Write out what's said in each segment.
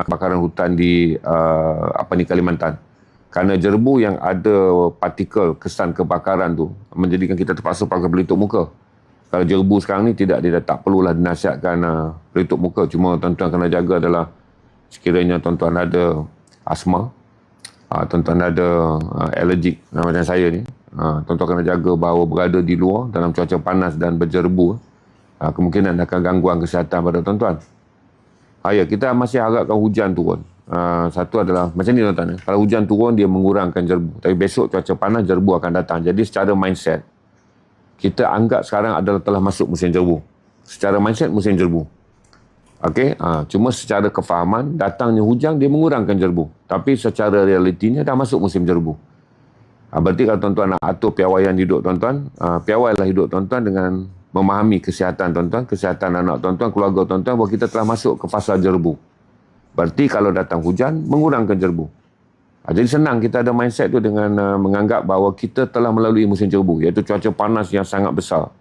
kebakaran hutan di Kalimantan. Kerana jerbu yang ada partikel kesan kebakaran tu menjadikan kita terpaksa pakai pelitup muka. Kalau jerbu sekarang ni tidak perlulah dinasihatkan pelitup muka. Cuma tuan-tuan kena jaga adalah sekiranya tuan-tuan ada asma, tuan-tuan ada allergic macam saya ni, tuan-tuan kena jaga bahawa berada di luar dalam cuaca panas dan berjerbu, kemungkinan akan gangguan kesihatan pada tuan-tuan. Kita masih harapkan hujan turun. Satu adalah macam ni tuan-tuan. Kalau hujan turun dia mengurangkan jerbu. Tapi besok cuaca panas jerbu akan datang. Jadi secara mindset kita anggap sekarang adalah telah masuk musim jerbu. Secara mindset musim jerbu. Okey, cuma secara kefahaman datangnya hujan dia mengurangkan jerbu. Tapi secara realitinya dah masuk musim jerbu. Berarti kalau tuan-tuan nak atur piawaian hidup tuan-tuan, piawailah hidup tuan-tuan dengan memahami kesihatan tuan-tuan, kesihatan anak tuan-tuan, keluarga tuan-tuan, bahawa kita telah masuk ke fasa jerbu. Berarti kalau datang hujan, mengurangkan jerbu. Jadi senang kita ada mindset tu dengan menganggap bahawa kita telah melalui musim jerbu, iaitu cuaca panas yang sangat besar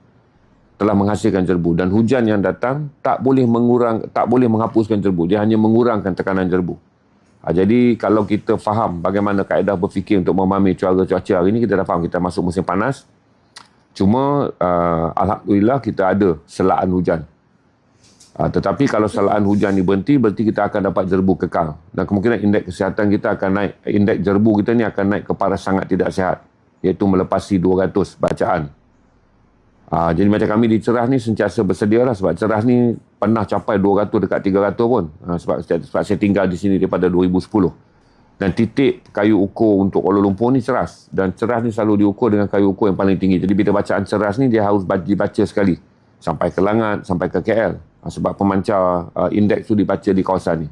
telah menghasilkan jerbu, dan hujan yang datang tak boleh menghapuskan jerbu, dia hanya mengurangkan tekanan jerbu. Jadi kalau kita faham bagaimana kaedah berfikir untuk memahami cuaca hari ini, kita dah faham kita masuk musim panas. Cuma alhamdulillah kita ada selaan hujan. Tetapi kalau selaan hujan ni berhenti, berarti kita akan dapat jerbu kekal. Dan kemungkinan indeks kesihatan kita akan naik, indeks jerbu kita ni akan naik ke paras sangat tidak sihat, iaitu melepasi 200 bacaan. Jadi macam kami di Ceras ni sentiasa bersedia lah, sebab Ceras ni pernah capai 200 dekat 300 pun. Sebab saya tinggal di sini daripada 2010. Dan titik kayu ukur untuk Kuala Lumpur ni Ceras. Dan Ceras ni selalu diukur dengan kayu ukur yang paling tinggi. Jadi bila bacaan Ceras ni dia harus dibaca sekali. Sampai ke Langat, sampai ke KL. Sebab pemancar indeks tu dibaca di kawasan ni.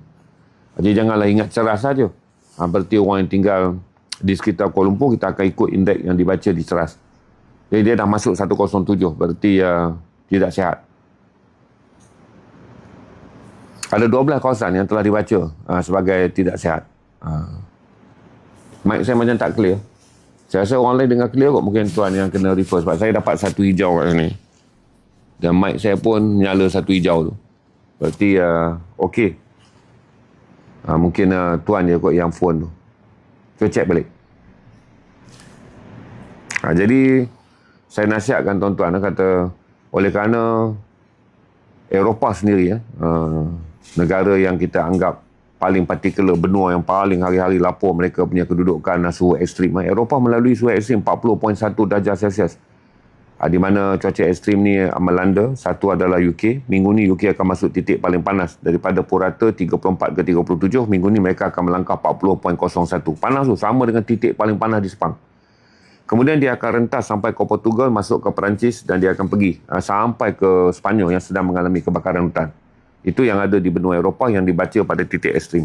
Jadi janganlah ingat Ceras saja. Berarti orang yang tinggal di sekitar Kuala Lumpur, kita akan ikut indeks yang dibaca di Ceras. Jadi dia dah masuk 107. Berarti tidak sihat. Ada 12 kawasan yang telah dibaca sebagai tidak sihat. Mic saya macam tak clear. Saya rasa orang lain dengar clear kot. Mungkin tuan yang kena refer. Sebab saya dapat satu hijau kat sini. Dan mic saya pun nyala satu hijau tu. Berarti okey. Mungkin tuan je kot yang phone tu. Cuba check balik. Jadi saya nasihatkan tuan-tuan, kata oleh kerana Eropah sendiri negara yang kita anggap paling partikular, benua yang paling hari-hari lapor mereka punya kedudukan suhu ekstrim. Eropah melalui suhu ekstrim 40.1 darjah Celsius. Di mana cuaca ekstrim ni melanda. Satu adalah UK. Minggu ni UK akan masuk titik paling panas. Daripada purata 34 ke 37, minggu ni mereka akan melangkah 40.01. Panas tu sama dengan titik paling panas di Sepang. Kemudian dia akan rentas sampai ke Portugal, masuk ke Perancis, dan dia akan pergi sampai ke Sepanyol yang sedang mengalami kebakaran hutan. Itu yang ada di benua Eropah yang dibaca pada titik ekstrim.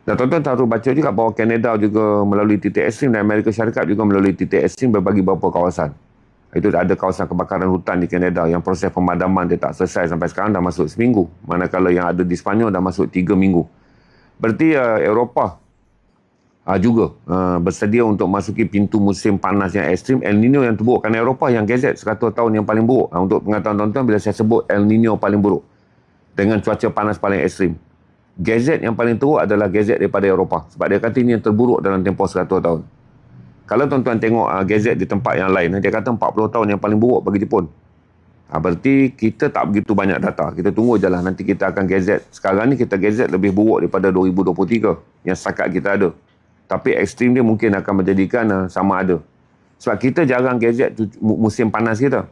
Dan tuan-tuan harus baca juga bahawa Kanada juga melalui titik ekstrim dan Amerika Syarikat juga melalui titik ekstrim berbagi beberapa kawasan. Itu ada kawasan kebakaran hutan di Kanada yang proses pemadaman dia tak selesai sampai sekarang, dah masuk seminggu. Manakala yang ada di Sepanyol dah masuk 3 minggu. Berarti Eropah juga bersedia untuk masuki pintu musim panas yang ekstrim. El Nino yang terburuk. Kerana Eropah yang gazet 100 tahun yang paling buruk. Untuk pengetahuan tuan-tuan, bila saya sebut El Nino paling buruk dengan cuaca panas paling ekstrim, gazet yang paling teruk adalah gazet daripada Eropah. Sebab dia kata ini yang terburuk dalam tempoh 100 tahun. Kalau tuan-tuan tengok gazet di tempat yang lain, dia kata 40 tahun yang paling buruk bagi Jepun. Berarti kita tak begitu banyak data. Kita tunggu je lah, nanti kita akan gazet. Sekarang ni kita gazet lebih buruk daripada 2023 yang setakat kita ada. Tapi ekstrim dia mungkin akan menjadikan sama ada. Sebab kita jarang gazet musim panas kita.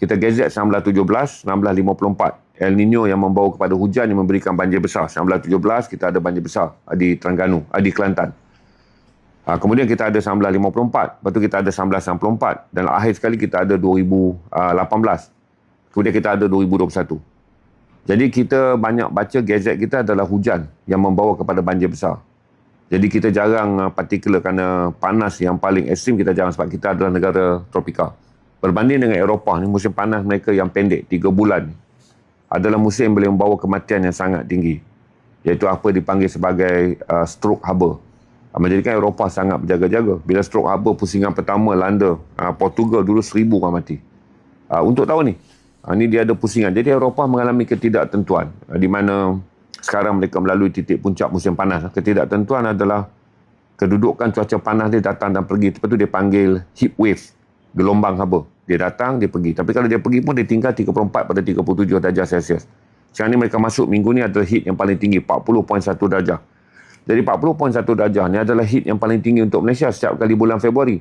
Kita gazet 1917, 1954. El Nino yang membawa kepada hujan yang memberikan banjir besar. 1917 kita ada banjir besar di Terengganu, di Kelantan. Kemudian kita ada 1954. Lepas tu kita ada 1994. Dan akhir sekali kita ada 2018. Kemudian kita ada 2021. Jadi kita banyak baca gazet kita adalah hujan yang membawa kepada banjir besar. Jadi kita jarang partikular kerana panas yang paling ekstrim kita jarang, sebab kita adalah negara tropika. Berbanding dengan Eropah ni, musim panas mereka yang pendek, 3 bulan, adalah musim boleh membawa kematian yang sangat tinggi. Iaitu apa dipanggil sebagai stroke harbor. Menjadikan Eropah sangat berjaga-jaga. Bila stroke harbor pusingan pertama landa Portugal, dulu 1,000 orang mati. Untuk tahun ni, ni dia ada pusingan. Jadi Eropah mengalami ketidaktentuan. Di mana sekarang mereka melalui titik puncak musim panas. Ketidaktentuan adalah kedudukan cuaca panas dia datang dan pergi. Lepas tu dia panggil heat wave, gelombang haba. Dia datang, dia pergi. Tapi kalau dia pergi pun dia tinggal 34 pada 37 darjah Celsius. Sekarang ni mereka masuk minggu ni adalah heat yang paling tinggi, 40.1 darjah. Jadi 40.1 darjah ni adalah heat yang paling tinggi untuk Malaysia setiap kali bulan Februari.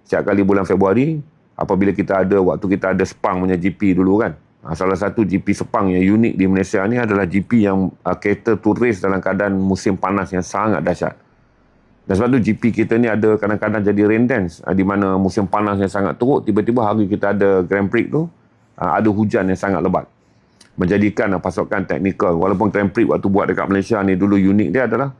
Setiap kali bulan Februari, apabila waktu kita ada Sepang punya GP dulu kan. Salah satu GP Sepang yang unik di Malaysia ni adalah GP yang cater to race dalam keadaan musim panas yang sangat dahsyat. Dan sebab tu GP kita ni ada kadang-kadang jadi rain dance, di mana musim panas yang sangat teruk, tiba-tiba hari kita ada Grand Prix tu, ada hujan yang sangat lebat. Menjadikan pasukan teknikal, walaupun Grand Prix waktu buat dekat Malaysia ni dulu unik dia adalah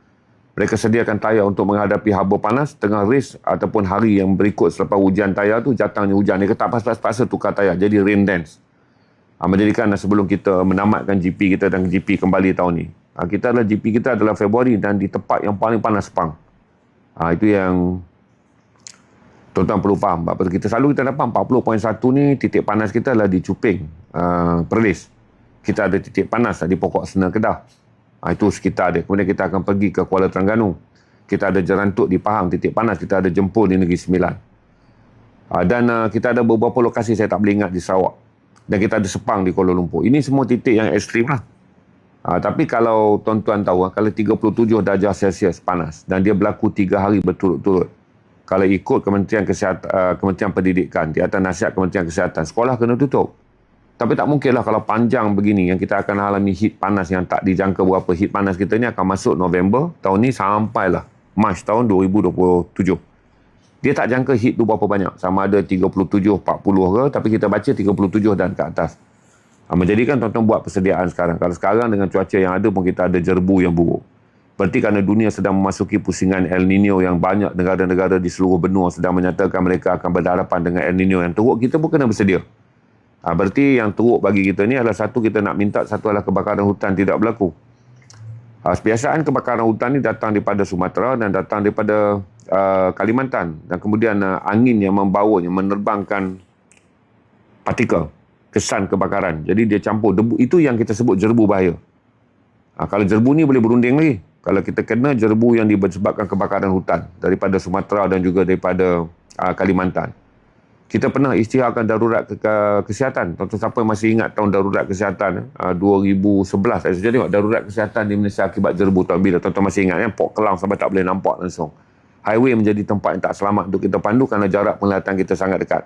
mereka sediakan tayar untuk menghadapi haba panas, tengah race ataupun hari yang berikut selepas hujan tayar tu, datangnya hujan. Dia kata paksa tukar tayar, jadi rain dance. Menjadikan sebelum kita menamatkan GP kita dan GP kembali tahun ni. GP kita adalah Februari dan di tempat yang paling panas Sepang. Itu yang tuan-tuan perlu faham. Sebab kita selalu dapat 40.1 ni, titik panas kita adalah di Cuping, Perlis. Kita ada titik panas di Pokok Sena Kedah. Itu sekitar dia. Kemudian kita akan pergi ke Kuala Terengganu. Kita ada Jerantuk di Pahang, titik panas. Kita ada Jempol di Negeri Sembilan. Dan kita ada beberapa lokasi saya tak boleh ingat di Sarawak. Dan kita ada Sepang di Kuala Lumpur. Ini semua titik yang ekstrim lah. Tapi kalau tuan-tuan tahu, kalau 37 darjah Celsius panas dan dia berlaku 3 hari berturut-turut, kalau ikut Kementerian Kesihatan, Kementerian Pendidikan, di atas nasihat Kementerian Kesihatan, sekolah kena tutup. Tapi tak mungkinlah kalau panjang begini yang kita akan alami heat panas yang tak dijangka berapa. Heat panas kita ni akan masuk November tahun ni sampailah Mac tahun 2027. Dia tak jangka heat tu berapa banyak. Sama ada 37, 40 ke, tapi kita baca 37 dan ke atas. Menjadikan tuan-tuan buat persediaan sekarang. Kalau sekarang dengan cuaca yang ada pun kita ada jerbu yang buruk. Berarti kerana dunia sedang memasuki pusingan El Nino yang banyak negara-negara di seluruh benua sedang menyatakan mereka akan berhadapan dengan El Nino yang teruk, kita pun kena bersedia. Berarti yang teruk bagi kita ni adalah satu, kita nak minta, satu adalah kebakaran hutan tidak berlaku. Kebiasaan kebakaran hutan ni datang daripada Sumatera dan datang daripada Kalimantan. Dan kemudian angin yang membawanya, menerbangkan partikel, kesan kebakaran. Jadi dia campur debu. Itu yang kita sebut jerbu bahaya. Kalau jerbu ni boleh berunding lagi. Kalau kita kena jerbu yang disebabkan kebakaran hutan daripada Sumatera dan juga daripada Kalimantan. Kita pernah isytiharkan darurat kesihatan. Tuan-tuan siapa yang masih ingat tahun darurat kesihatan 2011. Saya tengok darurat kesihatan di Malaysia akibat jerbu tahun bila. Tuan-tuan masih ingat kan? Port Kelang sampai tak boleh nampak langsung. Highway menjadi tempat yang tak selamat untuk kita pandu kerana jarak penglihatan kita sangat dekat.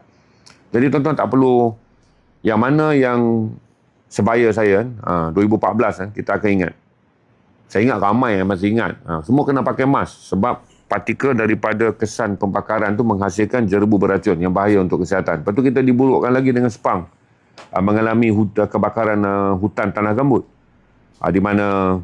Jadi tuan-tuan tak perlu yang mana yang sebaya saya 2014 kita akan ingat. Saya ingat ramai yang masih ingat. Semua kena pakai mask sebab partikel daripada kesan pembakaran tu menghasilkan jerbu beracun yang bahaya untuk kesihatan. Lepas tu kita diburukkan lagi dengan Sepang. Mengalami kebakaran hutan tanah gambut. Di mana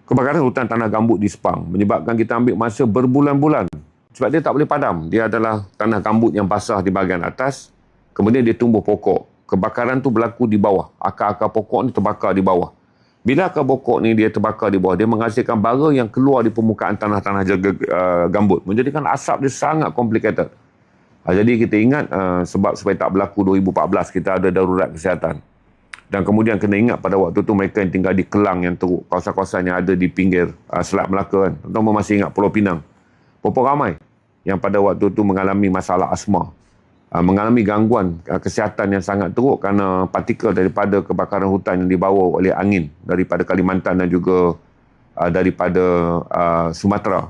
kebakaran hutan tanah gambut di Sepang menyebabkan kita ambil masa berbulan-bulan. Sebab dia tak boleh padam. Dia adalah tanah gambut yang basah di bahagian atas. Kemudian dia tumbuh pokok. Kebakaran tu berlaku di bawah. Akar-akar pokok ni terbakar di bawah. Bila akar pokok ni dia terbakar di bawah, dia menghasilkan bara yang keluar di permukaan tanah-tanah gambut. Menjadikan asap dia sangat complicated. Jadi kita ingat sebab supaya tak berlaku 2014, kita ada darurat kesihatan. Dan kemudian kena ingat pada waktu tu mereka yang tinggal di Kelang yang teruk, kawasan-kawasan yang ada di pinggir Selat Melaka kan. Tuan-tuan masih ingat Pulau Pinang. Berapa ramai yang pada waktu tu mengalami masalah asma. Mengalami gangguan kesihatan yang sangat teruk kerana partikel daripada kebakaran hutan yang dibawa oleh angin daripada Kalimantan dan juga daripada Sumatera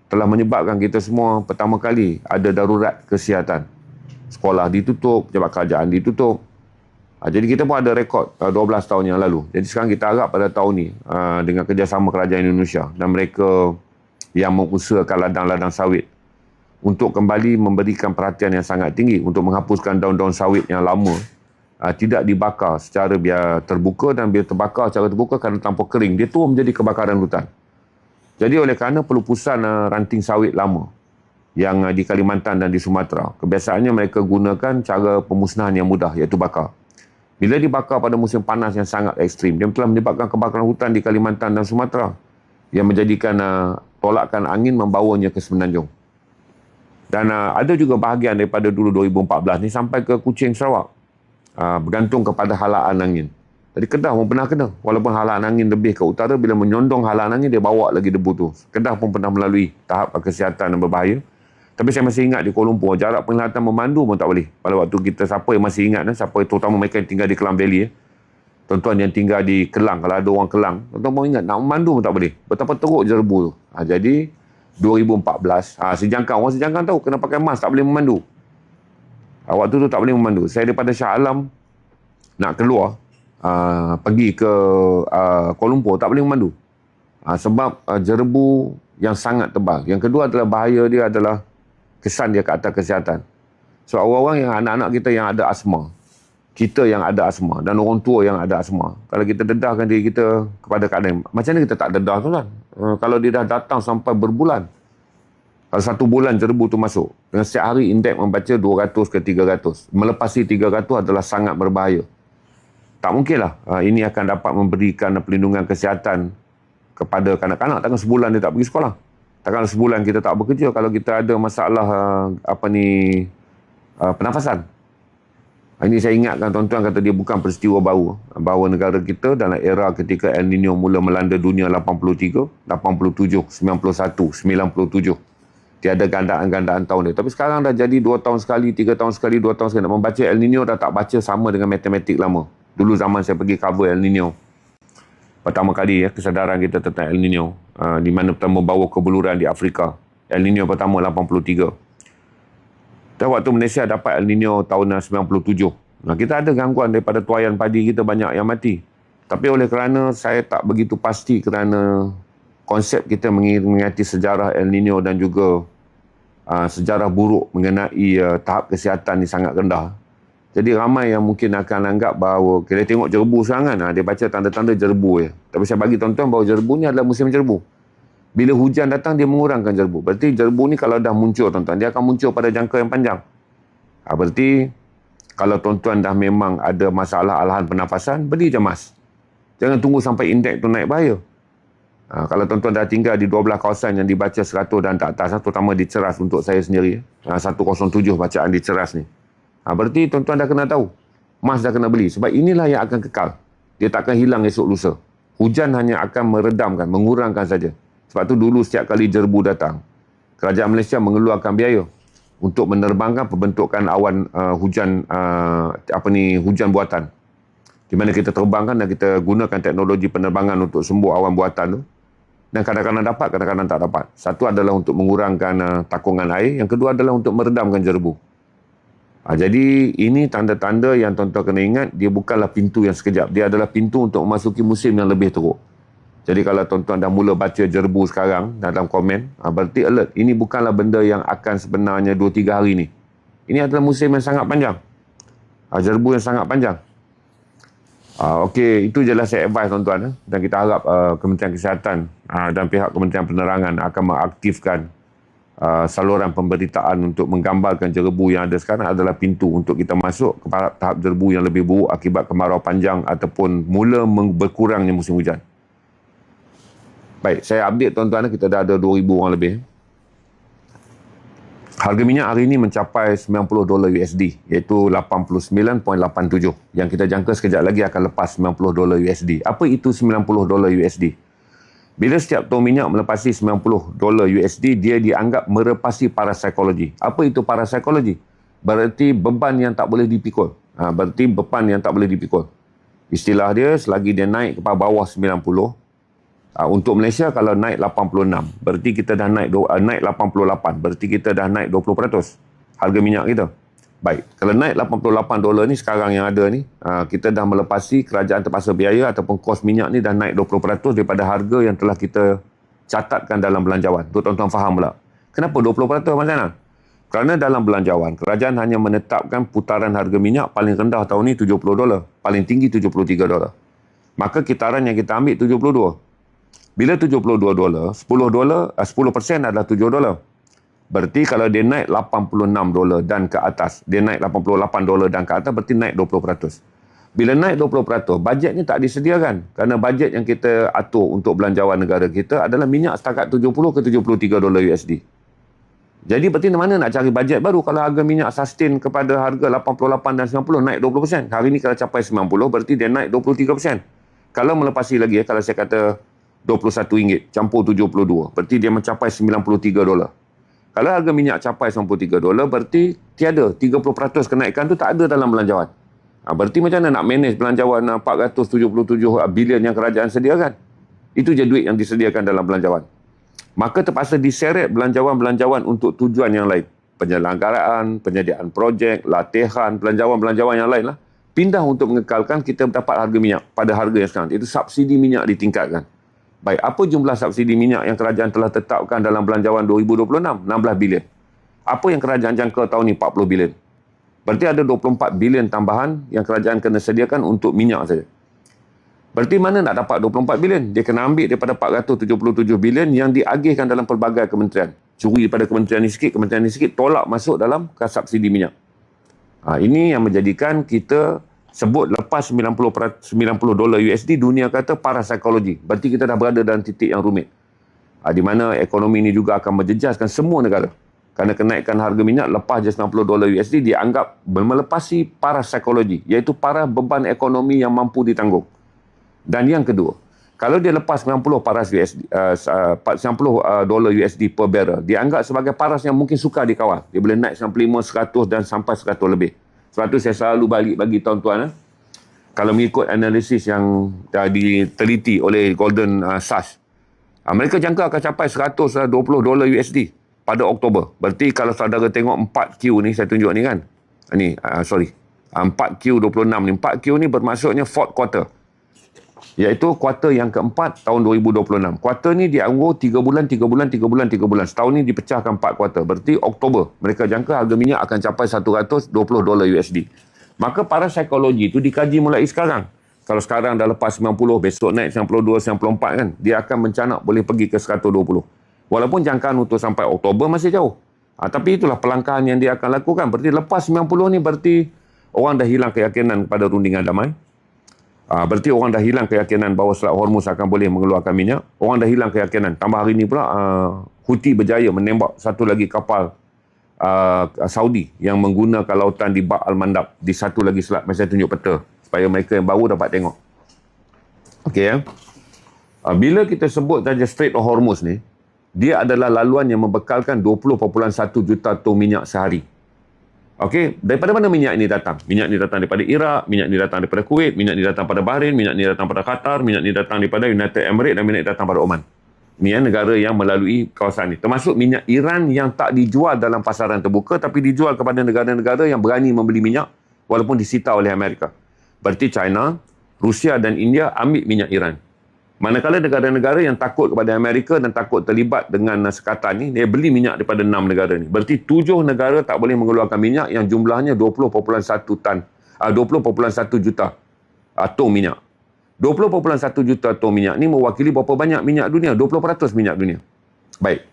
telah menyebabkan kita semua pertama kali ada darurat kesihatan. Sekolah ditutup, pejabat kerajaan ditutup. Jadi kita pun ada rekod 12 tahun yang lalu. Jadi sekarang kita harap pada tahun ni dengan kerjasama kerajaan Indonesia dan mereka yang mengusahakan ladang-ladang sawit untuk kembali memberikan perhatian yang sangat tinggi untuk menghapuskan daun-daun sawit yang lama tidak dibakar secara biar terbuka, dan bila terbakar secara terbuka kerana tanpa kering, dia tu menjadi kebakaran hutan. Jadi oleh kerana pelupusan ranting sawit lama yang di Kalimantan dan di Sumatera, kebiasaannya mereka gunakan cara pemusnahan yang mudah, iaitu bakar. Bila dibakar pada musim panas yang sangat ekstrim, dia telah menyebabkan kebakaran hutan di Kalimantan dan Sumatera yang menjadikan tolakan angin membawanya ke Semenanjung. Dan ada juga bahagian daripada dulu 2014 ni sampai ke Kuching, Sarawak. Bergantung kepada halaan angin. Jadi Kedah pun pernah kena. Walaupun halaan angin lebih ke utara, bila menyondong halaan angin, dia bawa lagi debu tu. Kedah pun pernah melalui tahap kesihatan yang berbahaya. Tapi saya masih ingat di Kuala Lumpur, jarak penglihatan memandu pun tak boleh. Pada waktu kita, siapa yang masih ingat, siapa terutama mereka yang tinggal di Kelang Valley, tuan-tuan yang tinggal di Kelang, kalau ada orang Kelang, tuan-tuan pun ingat, nak memandu pun tak boleh. Betapa teruk jerbu tu. Jadi, 2014, orang sejangkang tahu, kena pakai mask, tak boleh memandu. Waktu tu tak boleh memandu. Saya daripada Shah Alam, nak keluar, pergi ke Kuala Lumpur, tak boleh memandu. Sebab jerbu yang sangat tebal. Yang kedua adalah bahaya dia adalah kesan dia ke atas kesihatan. So, orang-orang yang anak-anak kita yang ada asma, kita yang ada asma dan orang tua yang ada asma, kalau kita dedahkan diri kita kepada keadaan, macam mana kita tak dedah tu kan? Kalau dia dah datang sampai berbulan, kalau 1 bulan jerbu tu masuk, dengan setiap hari indeks membaca 200 ke 300, melepasi 300 adalah sangat berbahaya. Tak mungkinlah ini akan dapat memberikan perlindungan kesihatan kepada kanak-kanak. Takkan sebulan dia tak pergi sekolah. Takkan sebulan kita tak bekerja kalau kita ada masalah pernafasan. Ini saya ingatkan tuan-tuan, kata dia bukan peristiwa baru. Bahawa negara kita dalam era ketika El Nino mula melanda dunia 83, 87, 91, 97. Tiada gandaan-gandaan tahun dia. Tapi sekarang dah jadi 2 tahun sekali, 3 tahun sekali, 2 tahun sekali. Nak membaca El Nino dah tak baca sama dengan matematik lama. Dulu zaman saya pergi cover El Nino, pertama kali kesedaran kita tentang El Nino, di mana pertama bawa kebuluran di Afrika. El Nino pertama 83. Dan waktu Malaysia dapat El Nino tahun 97. Kita ada gangguan daripada tuaian padi kita, banyak yang mati. Tapi oleh kerana saya tak begitu pasti kerana konsep kita mengingati sejarah El Nino dan juga sejarah buruk mengenai tahap kesihatan ni sangat rendah. Jadi ramai yang mungkin akan anggap bahawa kita tengok jerbu sekarang kan, dia baca tanda-tanda jerbu je. Tapi saya bagi tuan-tuan bahawa jerbu ni adalah musim jerbu. Bila hujan datang, dia mengurangkan jerbu. Berarti jerbu ni kalau dah muncul tuan-tuan, dia akan muncul pada jangka yang panjang. Berarti kalau tuan-tuan dah memang ada masalah alahan pernafasan, beli je mask. Jangan tunggu sampai indeks tu naik, bahaya. Kalau tuan-tuan dah tinggal di 12 kawasan yang dibaca 100 dan tak atas, terutama di Ceras untuk saya sendiri, 107 bacaan di Ceras ni. Berarti tuan-tuan dah kena tahu. Mask dah kena beli. Sebab inilah yang akan kekal. Dia takkan hilang esok lusa. Hujan hanya akan meredamkan, mengurangkan saja. Sebab tu dulu setiap kali jerbu datang, kerajaan Malaysia mengeluarkan biaya untuk menerbangkan pembentukan awan hujan hujan buatan. Di mana kita terbangkan dan kita gunakan teknologi penerbangan untuk sembuh awan buatan tu. Dan kadang-kadang dapat, kadang-kadang tak dapat. Satu adalah untuk mengurangkan takungan air. Yang kedua adalah untuk meredamkan jerbu. Jadi ini tanda-tanda yang tuan-tuan kena ingat, dia bukanlah pintu yang sekejap. Dia adalah pintu untuk memasuki musim yang lebih teruk. Jadi kalau tuan-tuan dah mula baca jerbu sekarang dalam komen, berarti alert. Ini bukanlah benda yang akan sebenarnya 2-3 hari ni. Ini adalah musim yang sangat panjang. Jerbu yang sangat panjang. Okey, itu jelas saya advise tuan-tuan. Dan kita harap Kementerian Kesihatan dan pihak Kementerian Penerangan akan mengaktifkan saluran pemberitaan untuk menggambarkan jerbu yang ada sekarang adalah pintu untuk kita masuk ke tahap jerbu yang lebih buruk akibat kemarau panjang ataupun mula berkurangnya musim hujan. Baik, saya update tuan-tuan, kita dah ada 2,000 orang lebih. Harga minyak hari ini mencapai $90 USD, iaitu 89.87. Yang kita jangka sekejap lagi akan lepas $90 USD. Apa itu $90 USD? Bila setiap tong minyak melepasi $90 USD, dia dianggap merepasi parapsikologi. Apa itu parapsikologi? Berarti beban yang tak boleh dipikul. Berarti beban yang tak boleh dipikul. Istilah dia, selagi dia naik ke bawah 90, untuk Malaysia kalau naik 86, berarti kita dah naik 88, berarti kita dah naik 20% harga minyak kita. Baik, kalau naik $88 ni sekarang yang ada ni, kita dah melepasi kerajaan terpaksa biaya ataupun kos minyak ni dah naik 20% daripada harga yang telah kita catatkan dalam belanjawan. Tu tuan-tuan faham pula. Kenapa 20% Mas Zainal? Kerana dalam belanjawan, kerajaan hanya menetapkan putaran harga minyak paling rendah tahun ni $70, paling tinggi $73. Maka kitaran yang kita ambil 72. Bila $72, 10% adalah $7. Berarti kalau dia naik $86 dan ke atas, dia naik $88 dan ke atas, berarti naik 20%. Bila naik 20%, bajet ni tak disediakan. Kerana bajet yang kita atur untuk belanjawan negara kita adalah minyak setakat $70 ke $73 USD. Jadi berarti mana nak cari bajet baru kalau harga minyak sustain kepada harga 88 dan 90 naik 20%. Hari ni kalau capai 90 berarti dia naik 23%. Kalau melepasi lagi kalau saya kata RM21 campur 72, berarti dia mencapai $93. Kalau harga minyak capai $93 berarti tiada 30% kenaikan tu tak ada dalam belanjawan. Berarti macam mana nak manage belanjawan 477 bilion yang kerajaan sediakan? Itu je duit yang disediakan dalam belanjawan. Maka terpaksa diseret belanjawan-belanjawan untuk tujuan yang lain. Penyelenggaraan, penyediaan projek, latihan, belanjawan-belanjawan yang lain lah. Pindah untuk mengekalkan kita dapat harga minyak pada harga yang sekarang. Itu subsidi minyak ditingkatkan. Baik, apa jumlah subsidi minyak yang kerajaan telah tetapkan dalam belanjawan 2026? 16 bilion. Apa yang kerajaan jangka tahun ni? 40 bilion. Berarti ada 24 bilion tambahan yang kerajaan kena sediakan untuk minyak saja. Berarti mana nak dapat 24 bilion? Dia kena ambil daripada 477 bilion yang diagihkan dalam pelbagai kementerian. Curi daripada kementerian ni sikit, tolak masuk dalam subsidi minyak. Ini yang menjadikan kita sebut lepas $90 USD, dunia kata parapsikologi. Berarti kita dah berada dalam titik yang rumit. Di mana ekonomi ini juga akan menjejaskan semua negara. Kerana kenaikan harga minyak lepas je $90 USD dianggap melepasi parapsikologi, iaitu para beban ekonomi yang mampu ditanggung. Dan yang kedua, kalau dia lepas 90 paras USD, $90 USD per barrel, dianggap sebagai paras yang mungkin sukar dikawal. Dia boleh naik 95, 100 dan sampai 100 lebih. Sebab tu saya selalu bagi tuan-tuan, kalau mengikut analisis yang dah diteliti oleh Golden Sachs, mereka jangka akan capai $120 USD pada Oktober. Berarti kalau saudara tengok 4Q ni, saya tunjuk ni kan. 4Q26 ni. 4Q ni bermaksudnya fourth quarter. Iaitu kuarter yang keempat tahun 2026. Kuarter ni dianggur 3 bulan. Setahun ni dipecahkan 4 kuarter. Berarti Oktober. Mereka jangka harga minyak akan capai $120 USD. Maka para psikologi tu dikaji mulai sekarang. Kalau sekarang dah lepas 90, besok naik 92, 94 kan. Dia akan mencanak boleh pergi ke 120. Walaupun jangkaan untuk sampai Oktober masih jauh. Tapi itulah pelangkahan yang dia akan lakukan. Berarti lepas 90 ni berarti orang dah hilang keyakinan pada rundingan damai. Berarti orang dah hilang keyakinan bahawa Selat Hormuz akan boleh mengeluarkan minyak. Orang dah hilang keyakinan. Tambah hari ni pula, Houthi berjaya menembak satu lagi kapal Saudi yang menggunakan lautan di Bab Al-Mandab di satu lagi selat. Saya tunjuk peta supaya mereka yang baru dapat tengok. Okey ya. Bila kita sebut saja Strait of Hormuz ni, dia adalah laluan yang membekalkan 20.1 juta ton minyak sehari. Okey, daripada mana minyak ini datang? Minyak ini datang daripada Iraq, minyak ini datang daripada Kuwait, minyak ini datang pada Bahrain, minyak ini datang pada Qatar, minyak ini datang daripada United Emirates dan minyak ini datang pada Oman. Ini negara yang melalui kawasan ini. Termasuk minyak Iran yang tak dijual dalam pasaran terbuka tapi dijual kepada negara-negara yang berani membeli minyak walaupun disita oleh Amerika. Berarti China, Rusia dan India ambil minyak Iran. Manakala negara-negara yang takut kepada Amerika dan takut terlibat dengan sekatan ni, dia beli minyak daripada 6 negara ni. Berarti 7 negara tak boleh mengeluarkan minyak yang jumlahnya 20.1 juta ton minyak. 20.1 juta ton minyak ni mewakili berapa banyak minyak dunia? 20% minyak dunia. Baik.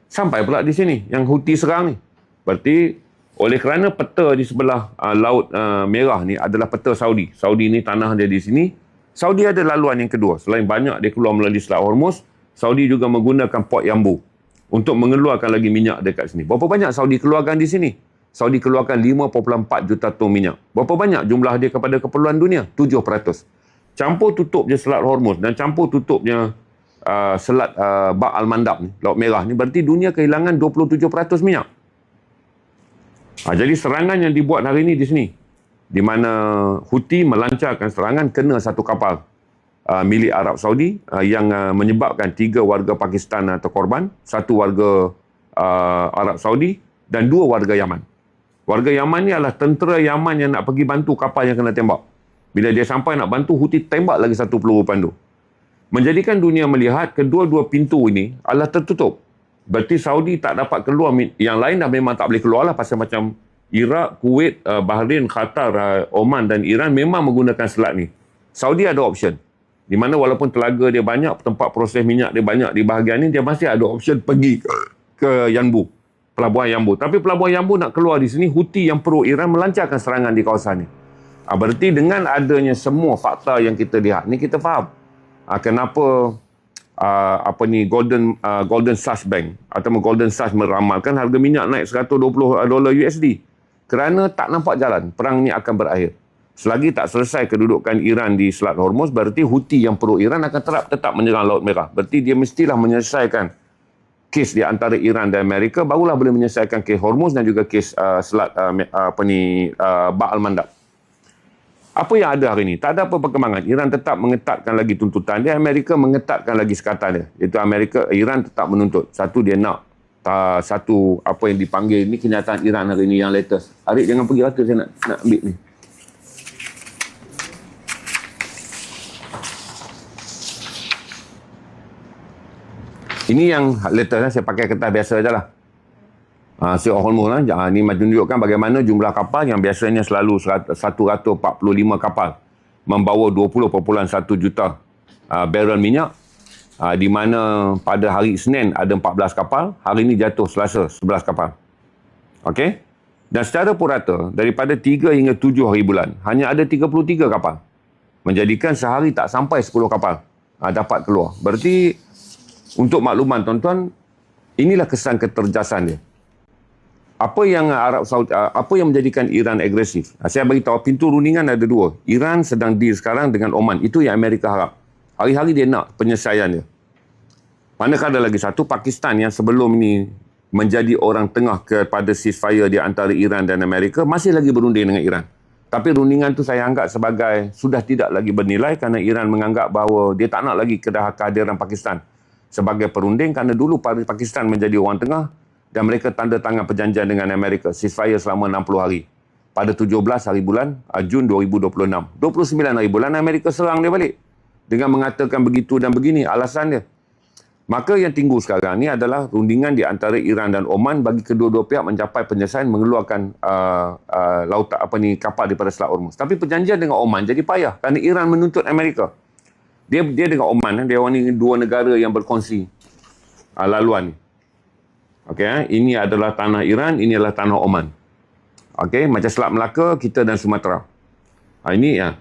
Sampai pula di sini yang Houthi serang ni. Berarti oleh kerana peta di sebelah Laut Merah ni adalah peta Saudi. Saudi ni tanah dia di sini. Saudi ada laluan yang kedua. Selain banyak dia keluar melalui Selat Hormuz, Saudi juga menggunakan Port Yanbu untuk mengeluarkan lagi minyak dekat sini. Berapa banyak Saudi keluarkan di sini? Saudi keluarkan 5.4 juta ton minyak. Berapa banyak jumlah dia kepada keperluan dunia? 7%. Campur tutup je Selat Hormuz dan campur tutupnya Selat Bab Al-Mandab ni, Laut Merah ni, berarti dunia kehilangan 27% minyak. Jadi serangan yang dibuat hari ni di sini, di mana Houthi melancarkan serangan kena satu kapal milik Arab Saudi yang menyebabkan 3 warga Pakistan terkorban, 1 warga Arab Saudi dan 2 warga Yaman. Warga Yaman ni adalah tentera Yaman yang nak pergi bantu kapal yang kena tembak. Bila dia sampai nak bantu, Houthi tembak lagi 1 peluru pandu. Menjadikan dunia melihat kedua-dua pintu ini adalah tertutup. Berarti Saudi tak dapat keluar. Yang lain dah memang tak boleh keluar lah pasal macam Iraq, Kuwait, Bahrain, Qatar, Oman dan Iran memang menggunakan selat ni. Saudi ada option. Di mana walaupun telaga dia banyak, tempat proses minyak dia banyak di bahagian ni, dia masih ada option pergi ke Yanbu. Pelabuhan Yanbu. Tapi pelabuhan Yanbu nak keluar di sini, Houthi yang pro Iran melancarkan serangan di kawasan ni. Berarti dengan adanya semua fakta yang kita lihat ni, kita faham kenapa Golden Sachs Bank atau Golden Sachs meramalkan harga minyak naik $120 USD kerana tak nampak jalan perang ni akan berakhir. Selagi tak selesai kedudukan Iran di Selat Hormuz, berarti Houthi yang pro Iran akan tetap menyerang Laut Merah. Berarti dia mestilah menyelesaikan kes di antara Iran dan Amerika, barulah boleh menyelesaikan kes Hormuz dan juga kes Selat Bab al-Mandab. Apa yang ada hari ini? Tak ada apa perkembangan. Iran tetap mengetatkan lagi tuntutan dia, Amerika mengetatkan lagi sekatan dia. Iaitu Iran tetap menuntut. Satu, dia nak satu apa yang dipanggil ni kenyataan Iran hari ini yang latest. Arik jangan pergi rata, saya nak ambil ni. Ini yang latest, saya pakai kertas biasa sajalah. Strait of Hormuz ni menunjukkan bagaimana jumlah kapal yang biasanya selalu 145 kapal membawa 20.1 juta barrel minyak, di mana pada hari Isnin ada 14 kapal, hari ini jatuh Selasa 11 kapal. Okey? Dan secara purata daripada 3 hingga 7 hari bulan hanya ada 33 kapal. Menjadikan sehari tak sampai 10 kapal dapat keluar. Berarti untuk makluman tuan-tuan, inilah kesan keterjasan dia. Apa yang menjadikan Iran agresif? Saya bagi tahu pintu rundingan ada dua. Iran sedang deal sekarang dengan Oman. Itu yang Amerika harap. Hari-hari dia nak penyelesaian dia. Manakala lagi satu, Pakistan yang sebelum ini menjadi orang tengah kepada ceasefire di antara Iran dan Amerika, masih lagi berunding dengan Iran. Tapi rundingan tu saya anggap sebagai sudah tidak lagi bernilai kerana Iran menganggap bahawa dia tak nak lagi kehadiran Pakistan sebagai perunding kerana dulu Pakistan menjadi orang tengah dan mereka tanda tangan perjanjian dengan Amerika ceasefire selama 60 hari. Pada 17 hari bulan Jun 2026. 29 hari bulan Amerika serang dia balik dengan mengatakan begitu dan begini alasan dia. Maka yang tinggal sekarang ni adalah rundingan di antara Iran dan Oman bagi kedua-dua pihak mencapai penyelesaian mengeluarkan kapal daripada Selat Hormuz. Tapi perjanjian dengan Oman jadi payah kerana Iran menuntut Amerika. Dia dengan Oman, dia orang ni dua negara yang berkongsi laluan ni. Okey, ini adalah tanah Iran, ini adalah tanah Oman. Okey, macam Selat Melaka, kita dan Sumatera. Ini ya.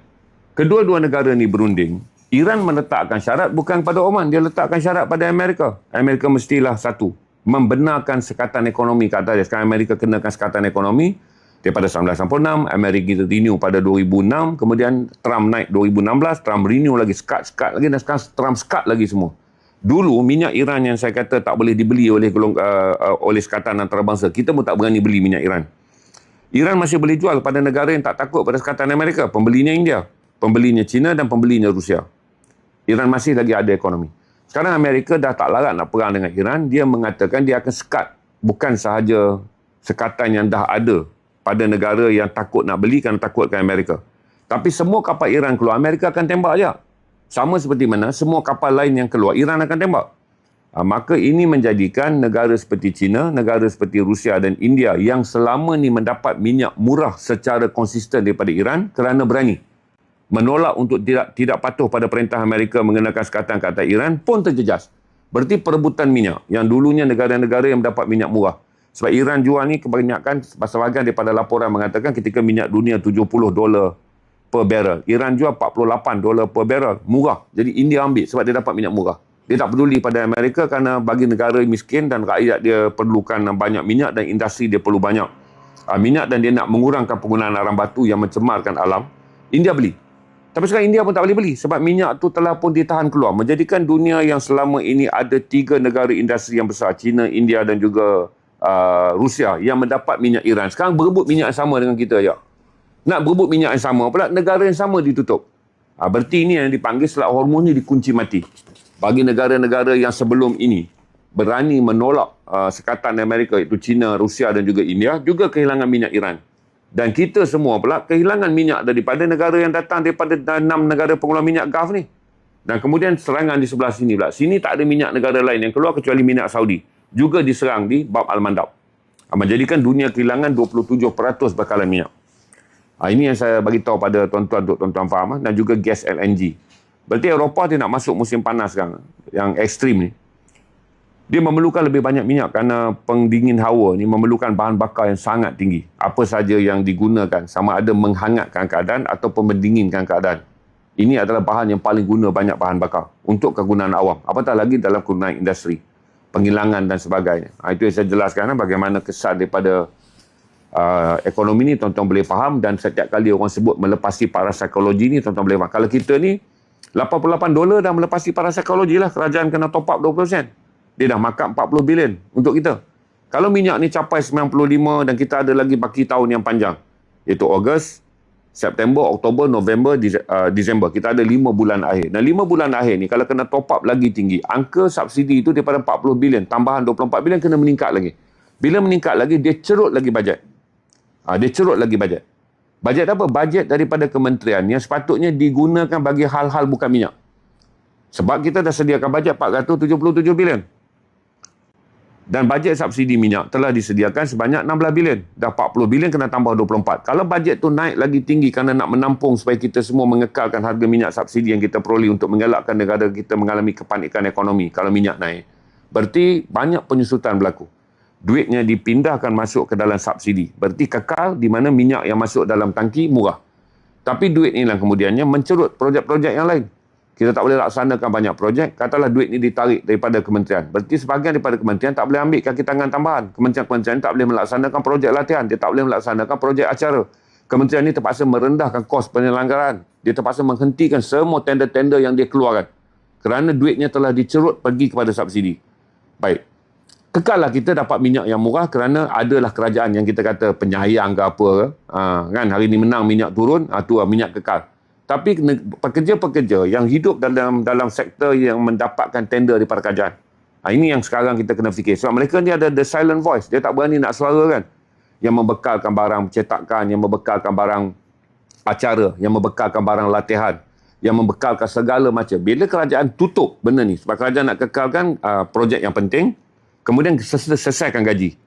Kedua-dua negara ni berunding. Iran meletakkan syarat bukan pada Oman, dia letakkan syarat pada Amerika. Amerika mestilah satu, membenarkan sekatan ekonomi ke atas dia. Sekarang Amerika kenakan sekatan ekonomi daripada 1996, Amerika renew pada 2006, kemudian Trump naik 2016, Trump renew lagi, sekat lagi, dan sekarang Trump sekat lagi semua. Dulu minyak Iran yang saya kata tak boleh dibeli oleh sekatan antarabangsa, kita pun tak berani beli minyak Iran. Iran masih boleh jual pada negara yang tak takut pada sekatan Amerika, pembelinya India, pembelinya China dan pembelinya Rusia. Iran masih lagi ada ekonomi. Sekarang Amerika dah tak larat nak perang dengan Iran, dia mengatakan dia akan sekat bukan sahaja sekatan yang dah ada pada negara yang takut nak beli kerana takutkan Amerika. Tapi semua kapal Iran keluar, Amerika akan tembak je. Sama seperti mana semua kapal lain yang keluar, Iran akan tembak. Maka ini menjadikan negara seperti China, negara seperti Rusia dan India yang selama ni mendapat minyak murah secara konsisten daripada Iran kerana berani menolak untuk tidak patuh pada perintah Amerika mengenakan sekatan ke atas Iran pun terjejas. Berarti perebutan minyak yang dulunya negara-negara yang mendapat minyak murah. Sebab Iran jual ni kebanyakan sebahagian daripada laporan mengatakan ketika minyak dunia $70 per barrel, Iran jual $48 per barrel, murah. Jadi India ambil sebab dia dapat minyak murah. Dia tak peduli pada Amerika kerana bagi negara miskin dan rakyat dia perlukan banyak minyak dan industri dia perlu banyak minyak dan dia nak mengurangkan penggunaan arang batu yang mencemarkan alam, India beli. Tapi sekarang India pun tak boleh beli sebab minyak tu telah pun ditahan keluar. Menjadikan dunia yang selama ini ada 3 negara industri yang besar, China, India dan juga Rusia yang mendapat minyak Iran. Sekarang berebut minyak yang sama dengan kita je. Nak berebut minyak yang sama pula, negara yang sama ditutup. Berarti ini yang dipanggil Selat Hormuz ni dikunci mati. Bagi negara-negara yang sebelum ini berani menolak sekatan Amerika iaitu China, Rusia dan juga India, juga kehilangan minyak Iran. Dan kita semua pula kehilangan minyak daripada negara yang datang daripada 6 negara pengeluar minyak Gulf ni. Dan kemudian serangan di sebelah sini pula. Sini tak ada minyak negara lain yang keluar kecuali minyak Saudi. Juga diserang di Bab al-Mandab. Menjadikan dunia kehilangan 27% bekalan minyak. Ini yang saya bagi tahu pada tuan-tuan untuk tuan-tuan faham. Dan juga gas LNG. Berarti Eropah dia nak masuk musim panas sekarang. Yang ekstrim ni. Dia memerlukan lebih banyak minyak kerana pendingin hawa ni memerlukan bahan bakar yang sangat tinggi. Apa saja yang digunakan. Sama ada menghangatkan keadaan ataupun mendinginkan keadaan. Ini adalah bahan yang paling guna banyak bahan bakar untuk kegunaan awam. Apatah lagi dalam kegunaan industri, penghilangan dan sebagainya. Itu yang saya jelaskan bagaimana kesan daripada ekonomi ni tuan-tuan boleh faham, dan setiap kali orang sebut melepasi parapsikologi ni tuan-tuan boleh faham. Kalau kita ni $88 dah melepasi parapsikologi lah, kerajaan kena top up 20%. Dia dah makan 40 bilion untuk kita. Kalau minyak ni capai 95 dan kita ada lagi baki tahun yang panjang, iaitu Ogos, September, Oktober, November, Disember. Kita ada 5 bulan akhir. Dan 5 bulan akhir ni kalau kena top up lagi tinggi, angka subsidi itu daripada 40 bilion, tambahan 24 bilion kena meningkat lagi. Bila meningkat lagi, dia cerut lagi bajet. Dia cerut lagi bajet. Bajet apa? Bajet daripada kementerian yang sepatutnya digunakan bagi hal-hal bukan minyak. Sebab kita dah sediakan bajet 477 bilion. Dan bajet subsidi minyak telah disediakan sebanyak 16 bilion. Dah 40 bilion kena tambah 24. Kalau bajet tu naik lagi tinggi kerana nak menampung supaya kita semua mengekalkan harga minyak subsidi yang kita peroleh untuk mengelakkan negara kita mengalami kepanikan ekonomi kalau minyak naik, berarti banyak penyusutan berlaku. Duitnya dipindahkan masuk ke dalam subsidi. Berarti kekal di mana minyak yang masuk dalam tangki murah. Tapi duit inilah kemudiannya mencerut projek-projek yang lain. Kita tak boleh laksanakan banyak projek. Katalah duit ni ditarik daripada kementerian. Berarti sebahagian daripada kementerian tak boleh ambil kaki tangan tambahan. Kementerian-kementerian tak boleh melaksanakan projek latihan. Dia tak boleh melaksanakan projek acara. Kementerian ni terpaksa merendahkan kos penyelenggaraan. Dia terpaksa menghentikan semua tender-tender yang dia keluarkan. Kerana duitnya telah dicerut pergi kepada subsidi. Baik. Kekallah kita dapat minyak yang murah kerana adalah kerajaan yang kita kata penyayang ke apa ke. Kan hari ni menang minyak turun, tu minyak kekal. Tapi pekerja-pekerja yang hidup dalam sektor yang mendapatkan tender daripada kerajaan. Ini yang sekarang kita kena fikir. Sebab mereka ni ada the silent voice. Dia tak berani nak suara kan. Yang membekalkan barang cetakan, yang membekalkan barang acara, yang membekalkan barang latihan, yang membekalkan segala macam. Bila kerajaan tutup benda ni, sebab kerajaan nak kekalkan projek yang penting, kemudian selesaikan gaji.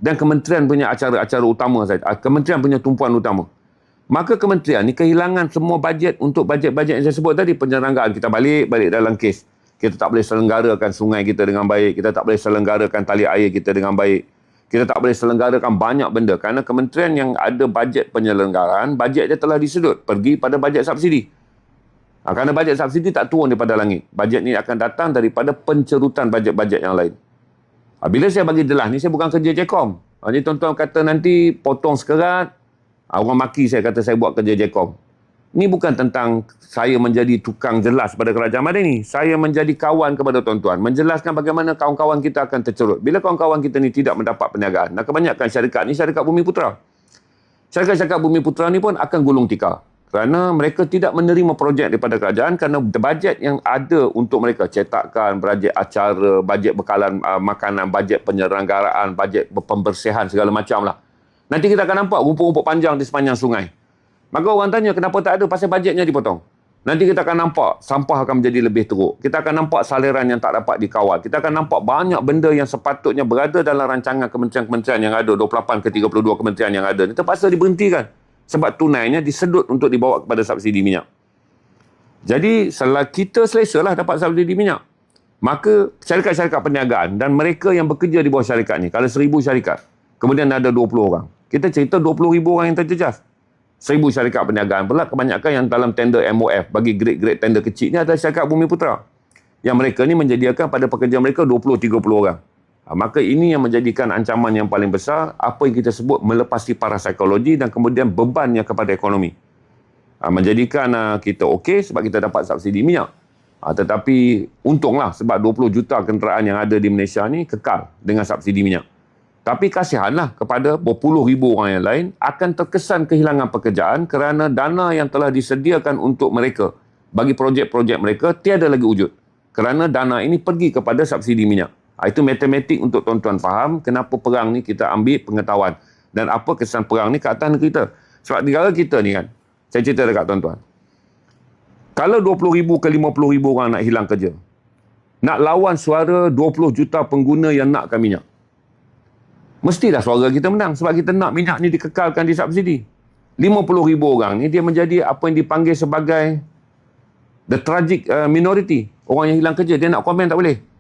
Dan kementerian punya acara-acara utama saja. Kementerian punya tumpuan utama. Maka kementerian ni kehilangan semua bajet untuk bajet-bajet yang saya sebut tadi. Penyelenggaraan kita balik dalam kes. Kita tak boleh selenggarakan sungai kita dengan baik. Kita tak boleh selenggarakan tali air kita dengan baik. Kita tak boleh selenggarakan banyak benda. Kerana kementerian yang ada bajet penyelenggaraan, bajet dia telah disedut. Pergi pada bajet subsidi. Kerana bajet subsidi tak turun daripada langit. Bajet ni akan datang daripada pencerutan bajet-bajet yang lain. Bila saya bagi jelas ni, saya bukan kerja Jecom. Jadi tuan-tuan kata nanti potong sekerat, orang maki saya kata saya buat kerja Jecom. Ini bukan tentang saya menjadi tukang jelas pada kerajaan Madani. Saya menjadi kawan kepada tuan-tuan. Menjelaskan bagaimana kawan-kawan kita akan tercerut. Bila kawan-kawan kita ni tidak mendapat perniagaan. Dan kebanyakan syarikat ni syarikat Bumi Putra. Syarikat-syarikat Bumi Putra ni pun akan gulung tikar. Kerana mereka tidak menerima projek daripada kerajaan kerana bajet yang ada untuk mereka, cetakan, bajet acara, bajet bekalan makanan, bajet penyelenggaraan, bajet pembersihan, segala macam lah. Nanti kita akan nampak rumput-rumput panjang di sepanjang sungai. Maka orang tanya kenapa tak ada, pasal bajetnya dipotong. Nanti kita akan nampak sampah akan menjadi lebih teruk. Kita akan nampak saliran yang tak dapat dikawal. Kita akan nampak banyak benda yang sepatutnya berada dalam rancangan kementerian-kementerian yang ada, 28 ke 32 kementerian yang ada. Ini terpaksa diberhentikan. Sebab tunainya disedut untuk dibawa kepada subsidi minyak. Jadi, kita selesalah dapat subsidi minyak. Maka, syarikat-syarikat perniagaan dan mereka yang bekerja di bawah syarikat ni, kalau 1,000 syarikat, kemudian ada 20 orang. Kita cerita 20,000 orang yang terjejas. 1,000 syarikat perniagaan pula, kebanyakan yang dalam tender MOF, bagi grade-grade tender kecil ni adalah syarikat Bumi Putra. Yang mereka ni menyediakan pada pekerja mereka 20-30 orang. Maka ini yang menjadikan ancaman yang paling besar, apa yang kita sebut melepasi parapsikologi dan kemudian bebannya kepada ekonomi. Menjadikan kita okey sebab kita dapat subsidi minyak. Tetapi untunglah sebab 20 juta kenderaan yang ada di Malaysia ni kekal dengan subsidi minyak. Tapi kasihanlah kepada berpuluh ribu orang yang lain akan terkesan kehilangan pekerjaan kerana dana yang telah disediakan untuk mereka bagi projek-projek mereka tiada lagi wujud. Kerana dana ini pergi kepada subsidi minyak. Itu matematik untuk tuan-tuan faham kenapa perang ni kita ambil pengetahuan. Dan apa kesan perang ni ke atas negeri kita. Sebab negara kita ni kan, saya cerita dekat tuan-tuan. Kalau 20,000 ke 50,000 orang nak hilang kerja, nak lawan suara 20 juta pengguna yang nakkan minyak, mestilah suara kita menang. Sebab kita nak minyak ni dikekalkan di subsidi. 50,000 orang ni dia menjadi apa yang dipanggil sebagai the tragic minority. Orang yang hilang kerja, dia nak komen tak boleh.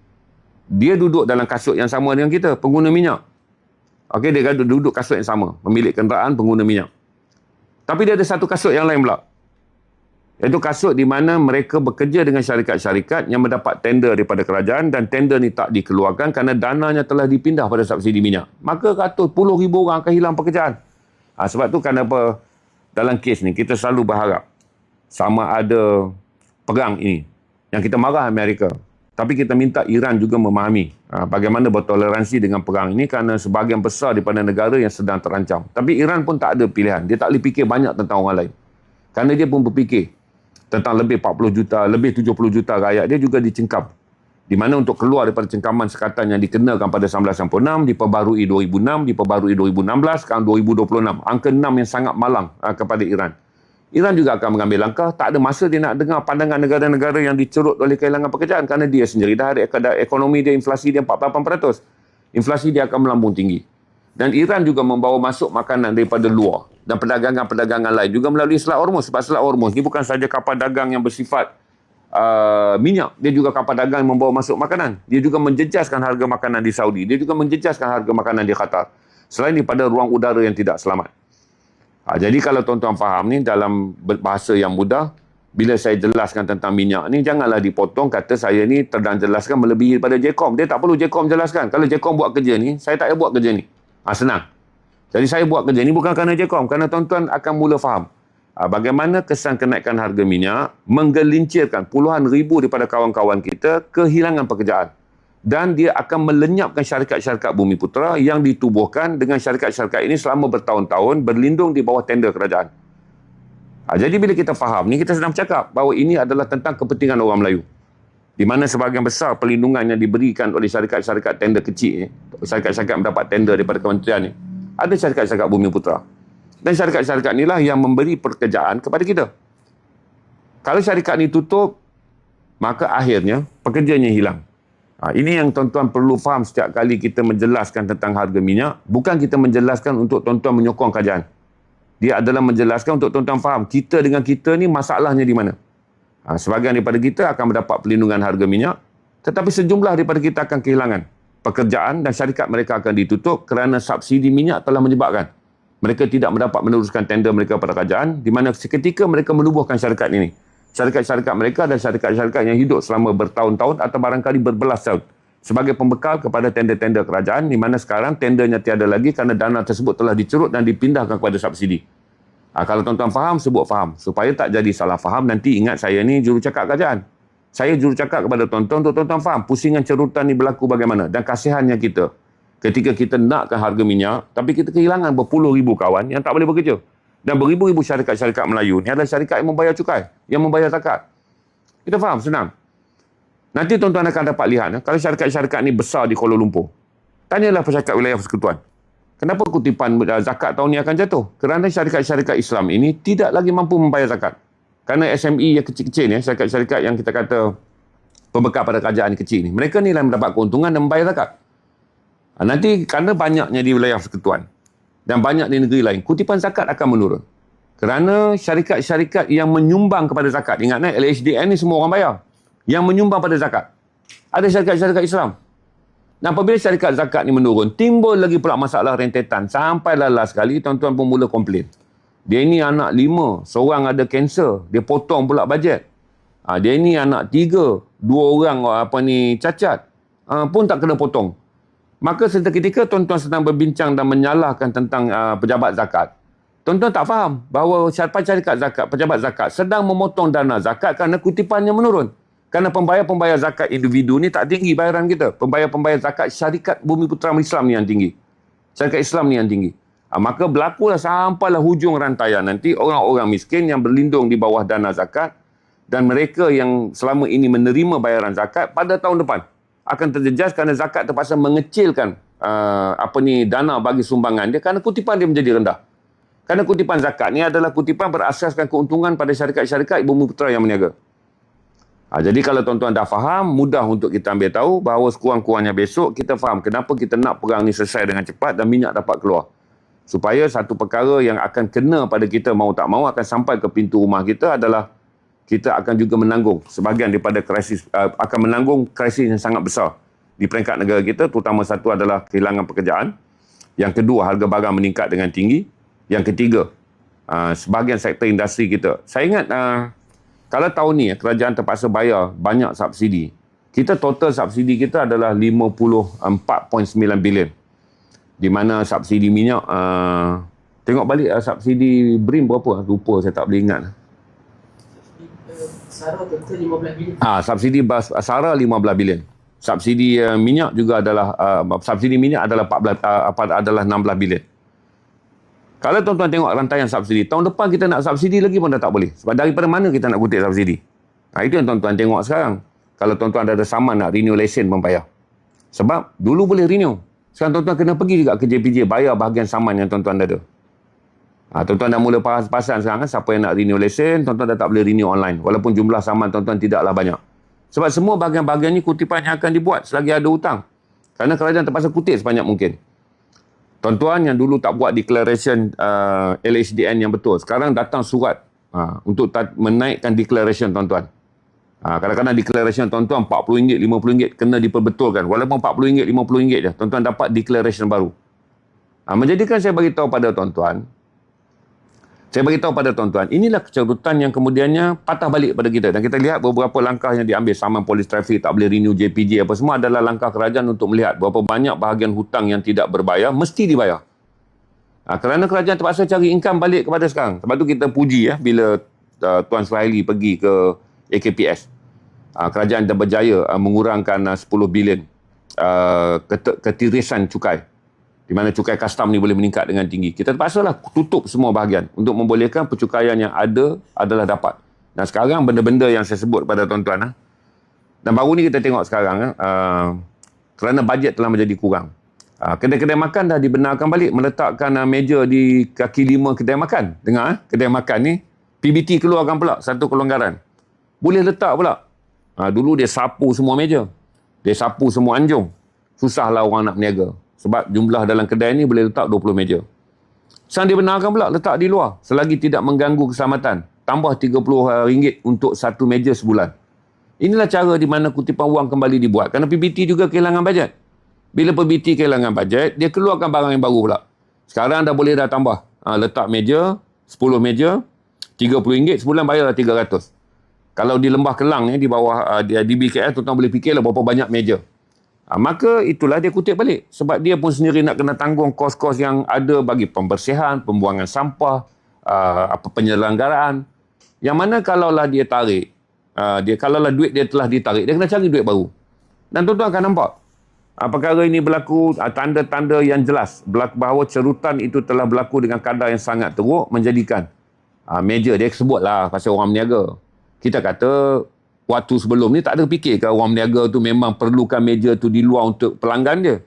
Dia duduk dalam kasut yang sama dengan kita, pengguna minyak. Okey, dia duduk kasut yang sama, pemilik kenderaan, pengguna minyak. Tapi dia ada satu kasut yang lain pula. Iaitu kasut di mana mereka bekerja dengan syarikat-syarikat yang mendapat tender daripada kerajaan dan tender ni tak dikeluarkan kerana dananya telah dipindah pada subsidi minyak. Maka ratus puluh ribu orang akan hilang pekerjaan. Sebab tu kenapa dalam kes ni kita selalu berharap sama ada perang ini yang kita marah Amerika. Tapi kita minta Iran juga memahami bagaimana bertoleransi dengan perang ini kerana sebahagian besar daripada negara yang sedang terancam. Tapi Iran pun tak ada pilihan. Dia tak boleh fikir banyak tentang orang lain. Kerana dia pun berfikir tentang lebih 40 juta, lebih 70 juta rakyat dia juga dicengkam. Di mana untuk keluar daripada cengkaman sekatan yang dikenakan pada 1996, diperbarui 2006, diperbarui 2016, sekarang 2026. Angka 6 yang sangat malang kepada Iran. Iran juga akan mengambil langkah. Tak ada masa dia nak dengar pandangan negara-negara yang dicerut oleh kehilangan pekerjaan kerana dia sendiri dah ada ekonomi dia, inflasi dia 48%. Inflasi dia akan melambung tinggi. Dan Iran juga membawa masuk makanan daripada luar. Dan perdagangan-perdagangan lain juga melalui Selat Hormuz. Sebab Selat Hormuz ni bukan sahaja kapal dagang yang bersifat minyak. Dia juga kapal dagang yang membawa masuk makanan. Dia juga menjejaskan harga makanan di Saudi. Dia juga menjejaskan harga makanan di Qatar. Selain daripada ruang udara yang tidak selamat. Jadi kalau tuan-tuan faham ni dalam bahasa yang mudah, bila saya jelaskan tentang minyak ni, janganlah dipotong kata saya ni terdang jelaskan melebihi daripada JECOM. Dia tak perlu JECOM jelaskan. Kalau JECOM buat kerja ni, saya tak payah buat kerja ni. Senang. Jadi saya buat kerja ni bukan kerana JECOM, kerana tuan-tuan akan mula faham bagaimana kesan kenaikan harga minyak menggelincirkan puluhan ribu daripada kawan-kawan kita kehilangan pekerjaan. Dan dia akan melenyapkan syarikat-syarikat Bumiputera yang ditubuhkan dengan syarikat-syarikat ini selama bertahun-tahun berlindung di bawah tender kerajaan. Jadi bila kita faham ni, kita sedang bercakap bahawa ini adalah tentang kepentingan orang Melayu. Di mana sebahagian besar perlindungan yang diberikan oleh syarikat-syarikat tender kecil ni, syarikat-syarikat mendapat tender daripada kementerian ni, ada syarikat-syarikat Bumiputera. Dan syarikat-syarikat inilah yang memberi pekerjaan kepada kita. Kalau syarikat ni tutup, maka akhirnya pekerjanya hilang. Ini yang tuan-tuan perlu faham setiap kali kita menjelaskan tentang harga minyak. Bukan kita menjelaskan untuk tuan-tuan menyokong kajian. Dia adalah menjelaskan untuk tuan-tuan faham kita dengan kita ni masalahnya di mana. Sebahagian daripada kita akan mendapat perlindungan harga minyak, tetapi sejumlah daripada kita akan kehilangan pekerjaan dan syarikat mereka akan ditutup kerana subsidi minyak telah menyebabkan mereka tidak mendapat meneruskan tender mereka pada kerajaan, di mana seketika mereka menubuhkan syarikat ini. Syarikat-syarikat mereka dan syarikat-syarikat yang hidup selama bertahun-tahun atau barangkali berbelas tahun sebagai pembekal kepada tender-tender kerajaan, di mana sekarang tendernya tiada lagi kerana dana tersebut telah dicerut dan dipindahkan kepada subsidi. Kalau tuan-tuan faham, sebut faham. Supaya tak jadi salah faham, nanti ingat saya ni jurucakap kerajaan. Saya jurucakap kepada tuan-tuan untuk tuan-tuan faham pusingan cerutan ni berlaku bagaimana dan kasihannya kita ketika kita nakkan harga minyak tapi kita kehilangan berpuluh ribu kawan yang tak boleh bekerja. Dan beribu-ribu syarikat-syarikat Melayu ni adalah syarikat yang membayar cukai, yang membayar zakat. Kita faham? Senang. Nanti tuan-tuan akan dapat lihat, kalau syarikat-syarikat ni besar di Kuala Lumpur, tanyalah pesyarikat wilayah persekutuan. Kenapa kutipan zakat tahun ni akan jatuh? Kerana syarikat-syarikat Islam ini tidak lagi mampu membayar zakat. Kerana SME yang kecil-kecil ni, syarikat-syarikat yang kita kata pembekal pada kerajaan kecil ni, mereka ni lah mendapat keuntungan dan membayar zakat. Nanti kerana banyaknya di wilayah persekutuan, dan banyak di negeri lain, kutipan zakat akan menurun. Kerana syarikat-syarikat yang menyumbang kepada zakat, ingat LHDN ni semua orang bayar, yang menyumbang pada zakat, ada syarikat-syarikat Islam. Dan apabila syarikat zakat ni menurun, timbul lagi pula masalah rentetan. Sampailah last sekali, tuan-tuan pun mula komplain. Dia ni anak 5, seorang ada kanser, dia potong pula bajet. Dia ni anak 3, 2 orang cacat, pun tak kena potong. Maka seketika tuan-tuan sedang berbincang dan menyalahkan tentang pejabat zakat. Tuan-tuan tak faham bahawa syarikat zakat, pejabat zakat sedang memotong dana zakat kerana kutipannya menurun. Kerana pembayar-pembayar zakat individu ni tak tinggi bayaran kita. Pembayar-pembayar zakat syarikat Bumiputera Islam ni yang tinggi. Syarikat Islam ni yang tinggi. Maka berlakulah sampailah hujung rantaian nanti orang-orang miskin yang berlindung di bawah dana zakat dan mereka yang selama ini menerima bayaran zakat pada tahun depan akan terjejas kerana zakat terpaksa mengecilkan dana bagi sumbangan dia kerana kutipan dia menjadi rendah. Kerana kutipan zakat ni adalah kutipan berasaskan keuntungan pada syarikat-syarikat Bumiputera yang berniaga. Jadi kalau tuan-tuan dah faham, mudah untuk kita ambil tahu bahawa sekurang-kurangnya besok kita faham kenapa kita nak perang ni selesai dengan cepat dan minyak dapat keluar. Supaya satu perkara yang akan kena pada kita mau tak mau akan sampai ke pintu rumah kita adalah kita akan juga menanggung sebahagian daripada krisis, akan menanggung krisis yang sangat besar di peringkat negara kita, terutama satu adalah kehilangan pekerjaan. Yang kedua, harga barang meningkat dengan tinggi. Yang ketiga, sebahagian sektor industri kita. Saya ingat Kalau tahun ni kerajaan terpaksa bayar banyak subsidi, kita total subsidi kita adalah 54.9 bilion. Di mana subsidi minyak, tengok balik subsidi BRIM berapa? Lupa, saya tak boleh ingat. SARA total 15 bilion. Subsidi SARA 15 bilion. Subsidi minyak juga adalah subsidi minyak adalah 16 bilion. Kalau tuan-tuan tengok rantaian subsidi, tahun depan kita nak subsidi lagi pun dah tak boleh. Sebab daripada mana kita nak kutip subsidi? Itu yang tuan-tuan tengok sekarang. Kalau tuan-tuan ada saman nak renew lesen pun payah. Sebab dulu boleh renew. Sekarang tuan-tuan kena pergi juga ke JPJ bayar bahagian saman yang tuan-tuan ada. Tuan-tuan dah mula pasan sekarang kan, siapa yang nak renew lesen, tuan-tuan dah tak boleh renew online. Walaupun jumlah saman tuan-tuan tidaklah banyak. Sebab semua bahagian-bahagian ni kutipan yang akan dibuat selagi ada hutang. Kerana kerajaan terpaksa kutip sebanyak mungkin. Tuan-tuan yang dulu tak buat declaration LHDN yang betul, sekarang datang surat untuk menaikkan declaration tuan-tuan. Kadang-kadang declaration tuan-tuan RM40, RM50 kena diperbetulkan. Walaupun RM40, RM50 je, tuan-tuan dapat declaration baru. Menjadikan saya beritahu pada tuan-tuan, inilah kecerutan yang kemudiannya patah balik pada kita. Dan kita lihat beberapa langkah yang diambil. Saman polis trafik, tak boleh renew JPJ, apa semua adalah langkah kerajaan untuk melihat berapa banyak bahagian hutang yang tidak berbayar, mesti dibayar. Kerana kerajaan terpaksa cari income balik kepada sekarang. Sebab tu kita puji bila Tuan Suhaili pergi ke AKPS. Kerajaan dah berjaya mengurangkan 10 bilion ketirisan cukai. Di mana cukai custom ni boleh meningkat dengan tinggi. Kita terpaksalah tutup semua bahagian untuk membolehkan percukaian yang ada adalah dapat. Dan sekarang benda-benda yang saya sebut pada tuan-tuan. Dan baru ni kita tengok sekarang, kerana bajet telah menjadi kurang. Kedai-kedai makan dah dibenarkan balik meletakkan meja di kaki 5 kedai makan. Dengar, kedai makan ni, PBT keluarkan pula satu kelonggaran. Boleh letak pula. Dulu dia sapu semua meja. Dia sapu semua anjung. Susahlah orang nak berniaga. Sebab jumlah dalam kedai ni boleh letak 20 meja. Sekarang dia benarkan pula letak di luar. Selagi tidak mengganggu keselamatan. Tambah RM30 untuk satu meja sebulan. Inilah cara di mana kutipan wang kembali dibuat. Kerana PBT juga kehilangan bajet. Bila PBT kehilangan bajet, dia keluarkan barang yang baru pula. Sekarang dah boleh dah tambah. Letak meja, 10 meja, RM30, sebulan bayar RM300. Kalau di Lembah Kelang ni, di bawah di BKL, tuan-tuan boleh fikirlah berapa banyak meja. Maka itulah dia kutip balik. Sebab dia pun sendiri nak kena tanggung kos-kos yang ada bagi pembersihan, pembuangan sampah, penyelenggaraan. Yang mana kalaulah dia tarik, kalaulah duit dia telah ditarik, dia kena cari duit baru. Dan tuan-tuan akan nampak, perkara ini berlaku, tanda-tanda yang jelas bahawa cerutan itu telah berlaku dengan kadar yang sangat teruk, menjadikan meja, dia sebutlah pasal orang berniaga. Kita kata, waktu sebelum ni tak ada fikir ke orang berniaga tu memang perlukan meja tu di luar untuk pelanggan dia.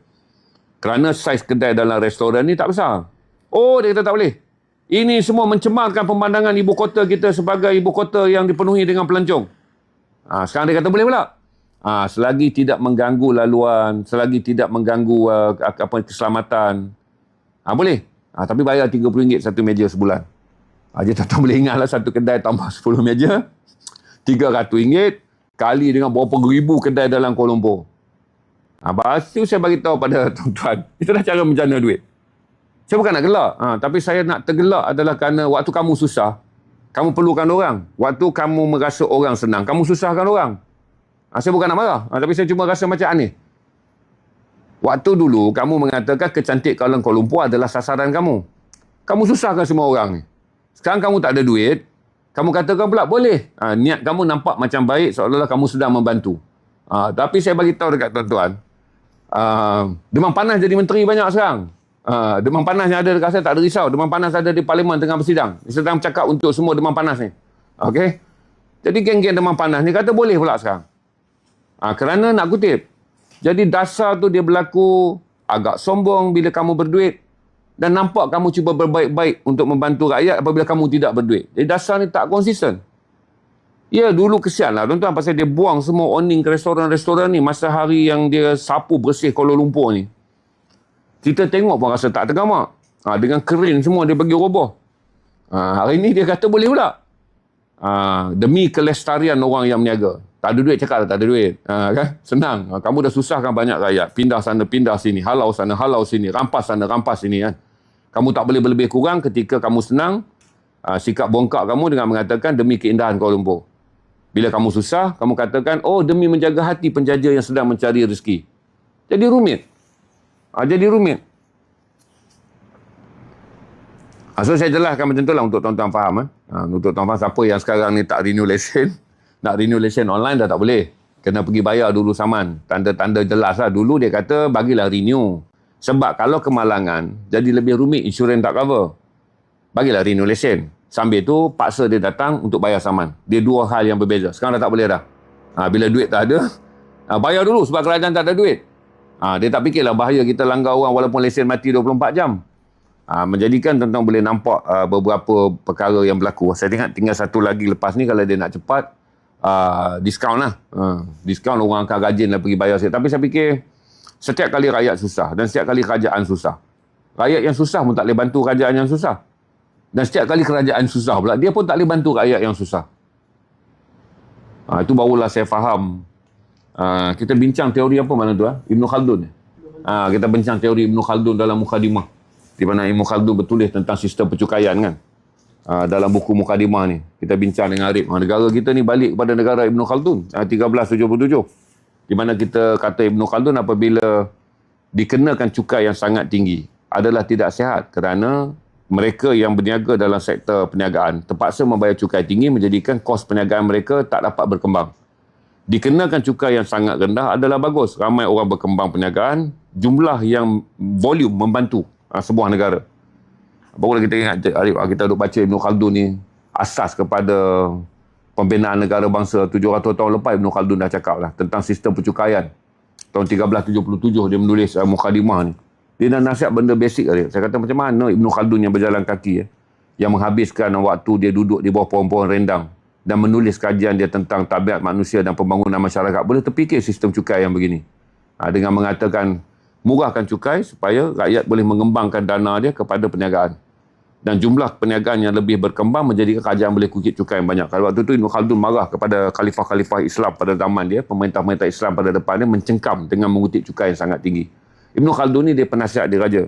Kerana saiz kedai dalam restoran ni tak besar. Oh, dia kata tak boleh. Ini semua mencemarkan pemandangan ibu kota kita sebagai ibu kota yang dipenuhi dengan pelancong. Sekarang dia kata boleh pula. Selagi tidak mengganggu laluan, selagi tidak mengganggu keselamatan. Boleh. Tapi bayar RM30 satu meja sebulan. Dia tak boleh ingatlah satu kedai tambah 10 meja. RM300 kali dengan berapa ribu kedai dalam Kuala Lumpur. Lepas tu saya beritahu pada tuan-tuan, itulah cara menjana duit. Saya bukan nak gelak, tapi saya nak tergelak adalah kerana waktu kamu susah, kamu perlukan orang. Waktu kamu merasa orang senang, kamu susahkan orang. Saya bukan nak marah, tapi saya cuma rasa macam aneh. Waktu dulu, kamu mengatakan kecantik Kuala Lumpur adalah sasaran kamu. Kamu susahkan semua orang ni. Sekarang kamu tak ada duit, kamu katakan pula boleh. Niat kamu nampak macam baik seolah-olah kamu sedang membantu. Tapi saya bagi tahu dekat tuan-tuan, demam panas jadi menteri banyak sekarang. Demam panas yang ada dekat saya tak ada risau. Demam panas ada di Parlimen tengah bersidang. Dia sedang bercakap untuk semua demam panas ni. Okey? Jadi geng-geng demam panas ni kata boleh pula sekarang. Kerana nak kutip. Jadi dasar tu dia berlaku agak sombong bila kamu berduit. Dan nampak kamu cuba berbaik-baik untuk membantu rakyat apabila kamu tidak berduit. Jadi dasar ni tak konsisten. Ya, dulu kesian lah tuan-tuan pasal dia buang semua owning ke restoran-restoran ni masa hari yang dia sapu bersih Kuala Lumpur ni. Kita tengok pun rasa tak tergamak. Dengan kering semua dia bagi roboh. Hari ni dia kata boleh pula. Demi kelestarian orang yang berniaga. Tak ada duit cakap tak ada duit. Kan? Senang. Kamu dah susahkan banyak rakyat. Pindah sana, pindah sini. Halau sana, halau sini. Rampas sana, rampas sini. Kan? Kamu tak boleh berlebih kurang ketika kamu senang. Sikap bongkak kamu dengan mengatakan demi keindahan Kuala Lumpur. Bila kamu susah, kamu katakan, oh demi menjaga hati penjaja yang sedang mencari rezeki. Jadi rumit. Jadi rumit. So saya jelaskan macam tu lah untuk tuan-tuan faham. Untuk tuan-tuan faham, siapa yang sekarang ni tak renew lesen, nak renew lesen online dah tak boleh. Kena pergi bayar dulu saman. Tanda-tanda jelas lah. Dulu dia kata, bagilah renew. Sebab kalau kemalangan, jadi lebih rumit, insurans tak cover. Bagilah renew lesen. Sambil tu, paksa dia datang untuk bayar saman. Dia dua hal yang berbeza. Sekarang dah tak boleh dah. Bila duit tak ada, bayar dulu sebab kerajaan tak ada duit. Dia tak fikirlah bahaya kita langgar orang walaupun lesen mati 24 jam. Menjadikan tuan-tuan boleh nampak beberapa perkara yang berlaku. Saya tengok tinggal satu lagi lepas ni kalau dia nak cepat, diskaun lah. Diskaun orang akan rajin lah pergi bayar. Tapi saya fikir, setiap kali rakyat susah dan setiap kali kerajaan susah. Rakyat yang susah pun tak boleh bantu kerajaan yang susah. Dan setiap kali kerajaan susah pula, dia pun tak boleh bantu rakyat yang susah. Itu barulah saya faham. Kita bincang teori apa mana tu? Ibn Khaldun. Kita bincang teori Ibn Khaldun dalam Muqaddimah. Di mana Ibn Khaldun bertulis tentang sistem percukaian kan. Dalam buku Muqaddimah ni. Kita bincang dengan Arif. Negara kita ni balik kepada negara Ibn Khaldun. 1377. Di mana kita kata Ibn Khaldun apabila dikenakan cukai yang sangat tinggi adalah tidak sihat kerana mereka yang berniaga dalam sektor perniagaan terpaksa membayar cukai tinggi menjadikan kos perniagaan mereka tak dapat berkembang. Dikenakan cukai yang sangat rendah adalah bagus. Ramai orang berkembang perniagaan, jumlah yang volume membantu sebuah negara. Barulah kita ingat, Arif, kita duk baca Ibn Khaldun ni, asas kepada pembinaan negara bangsa 700 tahun lepas Ibn Khaldun dah cakap lah tentang sistem percukaian. Tahun 1377 dia menulis Muqaddimah ni. Dia dah nasihat benda basic dia. Saya kata macam mana Ibn Khaldun yang berjalan kaki yang menghabiskan waktu dia duduk di bawah pohon-pohon rendang dan menulis kajian dia tentang tabiat manusia dan pembangunan masyarakat boleh terfikir sistem cukai yang begini. Dengan mengatakan murahkan cukai supaya rakyat boleh mengembangkan dana dia kepada perniagaan. Dan jumlah perniagaan yang lebih berkembang menjadikan kerajaan boleh kukit cukai yang banyak. Kalau waktu itu Ibn Khaldun marah kepada khalifah-khalifah Islam pada zaman dia, pemerintah-pemerintah Islam pada depan dia mencengkam dengan mengutip cukai yang sangat tinggi. Ibn Khaldun ni dia penasihat dia raja.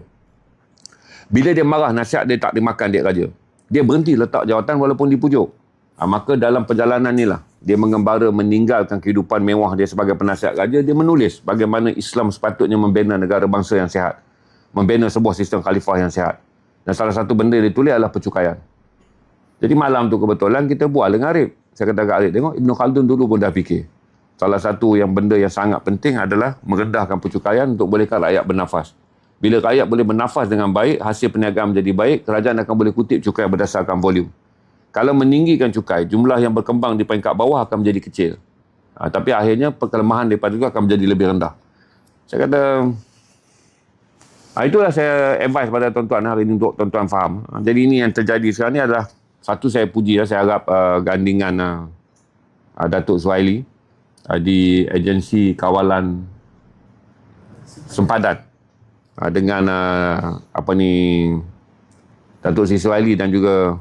Bila dia marah, nasihat dia tak dimakan dia raja. Dia berhenti letak jawatan walaupun dipujuk. Maka dalam perjalanan ni lah, dia mengembara meninggalkan kehidupan mewah dia sebagai penasihat raja. Dia menulis bagaimana Islam sepatutnya membina negara bangsa yang sihat. Membina sebuah sistem khalifah yang sihat. Dan salah satu benda dia tulis adalah percukaian. Jadi malam tu kebetulan kita buat dengan Arif. Saya kata kat Arif, tengok Ibn Khaldun dulu pun dah fikir. Salah satu yang benda yang sangat penting adalah merendahkan percukaian untuk bolehkan rakyat bernafas. Bila rakyat boleh bernafas dengan baik, hasil perniagaan menjadi baik, kerajaan akan boleh kutip cukai berdasarkan volume. Kalau meninggikan cukai, jumlah yang berkembang di peringkat bawah akan menjadi kecil. Tapi akhirnya kelemahan daripada itu akan menjadi lebih rendah. Saya kata, itulah saya advice pada tuan-tuan hari ini untuk tuan-tuan faham. Jadi ini yang terjadi sekarang ni adalah, satu saya puji, saya harap gandingan Datuk Suhaili di agensi kawalan sempadan dengan Datuk Sri Suhaili dan juga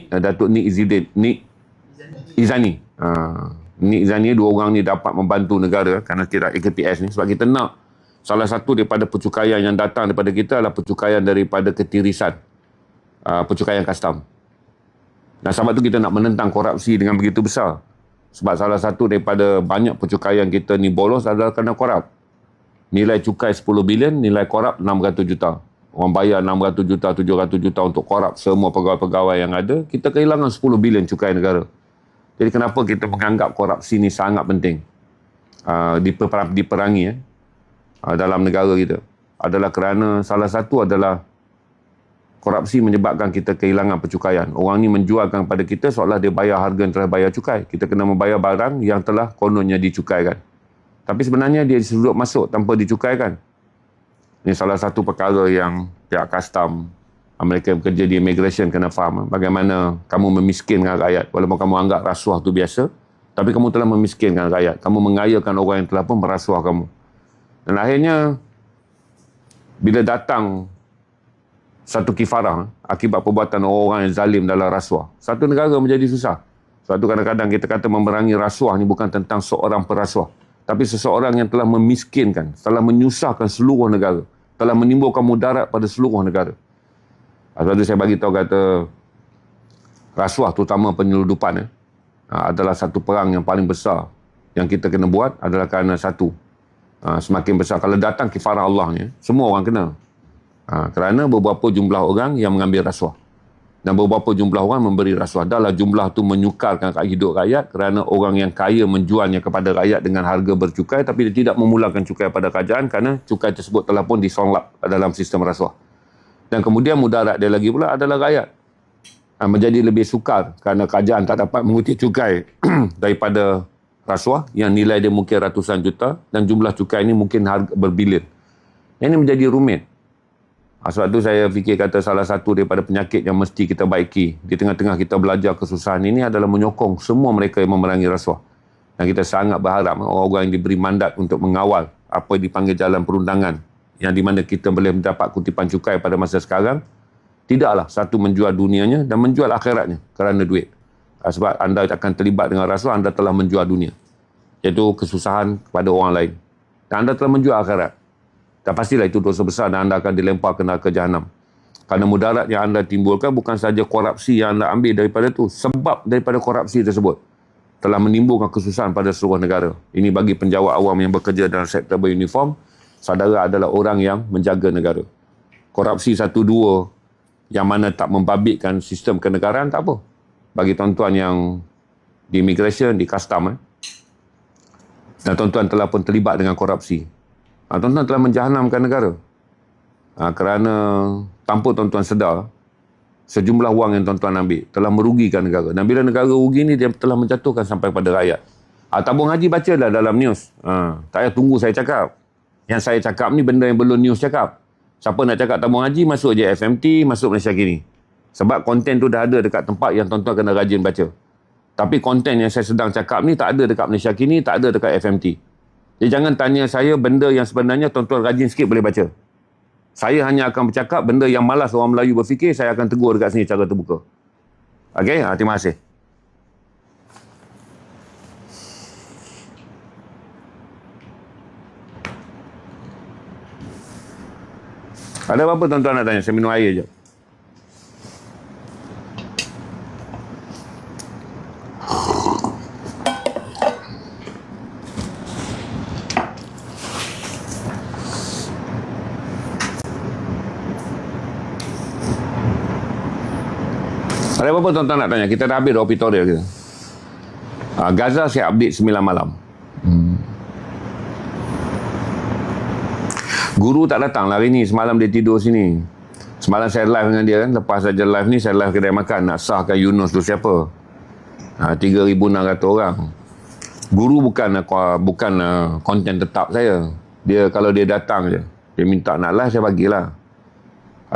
Datuk Nik Izani. Nik Izani, dua orang ni dapat membantu negara kerana tidak AKPS ni sebab kita nak salah satu daripada percukaian yang datang daripada kita adalah percukaian daripada ketirisan, percukaian custom. Dan sebab tu kita nak menentang korupsi dengan begitu besar. Sebab salah satu daripada banyak percukaian kita ni bolos adalah kerana korup. Nilai cukai 10 bilion, nilai korup 600 juta. Orang bayar 600 juta, 700 juta untuk korup semua pegawai-pegawai yang ada. Kita kehilangan 10 bilion cukai negara. Jadi kenapa kita menganggap korupsi ni sangat penting diperangi dalam negara kita? Adalah kerana salah satu adalah korupsi menyebabkan kita kehilangan percukaian. Orang ni menjualkan kepada kita seolah dia bayar harga yang telah bayar cukai. Kita kena membayar barang yang telah kononnya dicukaikan. Tapi sebenarnya dia disudut masuk tanpa dicukaikan. Ini salah satu perkara yang pihak custom, mereka yang bekerja di immigration kena faham. Bagaimana kamu memiskinkan rakyat. Walaupun kamu anggap rasuah tu biasa, tapi kamu telah memiskinkan rakyat. Kamu mengayakan orang yang telah pun merasuah kamu. Dan akhirnya, bila datang satu kifarah akibat perbuatan orang yang zalim dalam rasuah, satu negara menjadi susah. Sebab tu kadang-kadang kita kata memerangi rasuah ni bukan tentang seorang perasuah, tapi seseorang yang telah memiskinkan, telah menyusahkan seluruh negara, telah menimbulkan mudarat pada seluruh negara. Sebab tu saya bagi tahu kata rasuah terutama penyeludupan adalah satu perang yang paling besar yang kita kena buat adalah kerana satu, semakin besar. Kalau datang kifarah Allahnya, semua orang kena. Kerana beberapa jumlah orang yang mengambil rasuah. Dan beberapa jumlah orang memberi rasuah. Dahlah jumlah tu menyukarkan hidup rakyat kerana orang yang kaya menjualnya kepada rakyat dengan harga bercukai, tapi dia tidak memulakan cukai pada kerajaan kerana cukai tersebut telah pun disonglap dalam sistem rasuah. Dan kemudian mudarat dia lagi pula adalah rakyat. Menjadi lebih sukar kerana kerajaan tak dapat mengutip cukai daripada rasuah yang nilai dia mungkin ratusan juta dan jumlah cukai ini mungkin harga berbilion. Ini menjadi rumit. Sebab tu saya fikir kata salah satu daripada penyakit yang mesti kita baiki di tengah-tengah kita belajar kesusahan ini adalah menyokong semua mereka yang memerangi rasuah. Dan kita sangat berharap orang-orang yang diberi mandat untuk mengawal apa yang dipanggil jalan perundangan yang di mana kita boleh mendapat kutipan cukai pada masa sekarang, tidaklah satu menjual dunianya dan menjual akhiratnya kerana duit. Sebab anda akan terlibat dengan rasuah, anda telah menjual dunia, iaitu kesusahan kepada orang lain. Dan anda telah menjual akhirat. Dan pastilah itu dosa besar dan anda akan dilempar ke neraka jahanam. Kerana mudarat yang anda timbulkan bukan sahaja korupsi yang anda ambil daripada itu, sebab daripada korupsi tersebut telah menimbulkan kesusahan pada seluruh negara. Ini bagi penjawat awam yang bekerja dalam sektor beruniform, saudara adalah orang yang menjaga negara. Korupsi satu dua yang mana tak membabitkan sistem kenegaraan, tak apa. Bagi tuan-tuan yang di immigration, di custom, dan tuan-tuan telah pun terlibat dengan korupsi, tuan-tuan telah menjahanamkan negara. Kerana tanpa tuan-tuan sedar, sejumlah wang yang tuan-tuan ambil telah merugikan negara. Dan bila negara rugi ni, dia telah menjatuhkan sampai pada rakyat. Tabung haji bacalah dalam news. Tak payah tunggu saya cakap. Yang saya cakap ni benda yang belum news cakap. Siapa nak cakap tabung haji, masuk je FMT, masuk Malaysia Kini. Sebab konten tu dah ada dekat tempat yang tuan-tuan kena rajin baca. Tapi konten yang saya sedang cakap ni tak ada dekat Malaysia Kini, tak ada dekat FMT. Jadi jangan tanya saya benda yang sebenarnya tuan-tuan rajin sikit boleh baca. Saya hanya akan bercakap benda yang malas orang Melayu berfikir, saya akan tegur dekat sini secara terbuka. Okey, terima kasih. Ada apa-apa tuan-tuan nak tanya? Saya minum air je. Ada apa-apa tuan-tuan nak tanya? Kita dah habis tutorial kita. Gaza saya update 9 malam. Guru tak datang lah hari ni. Semalam dia tidur sini. Semalam saya live dengan dia kan. Lepas saja live ni, saya live kedai makan. Nak sahkan Yunus tu siapa. 3,600 orang. Guru bukan konten tetap saya. Dia kalau dia datang je, dia minta nak live, saya bagilah.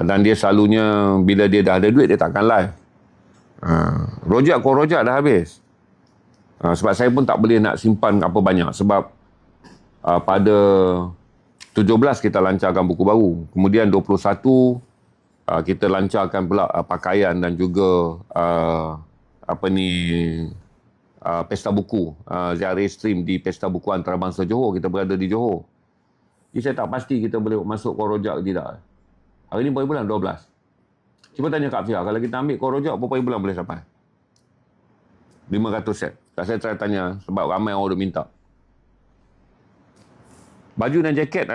Dan dia selalunya bila dia dah ada duit, dia takkan live. Rojak dah habis. Sebab saya pun tak boleh nak simpan apa banyak. Sebab pada 17 kita lancarkan buku baru. Kemudian 21 kita lancarkan pula pakaian dan juga pesta buku. Ziarah stream di Pesta Buku Antarabangsa Johor. Kita berada di Johor. Jadi saya tak pasti kita boleh masuk Korojak ke tidak. Hari ni berapa bulan? 12. Cuba tanya Kak Fia, kalau kita ambil Korojak, berapa bulan boleh sampai? 500 set. Tak saya try tanya sebab ramai orang dah minta. Baju dan jaket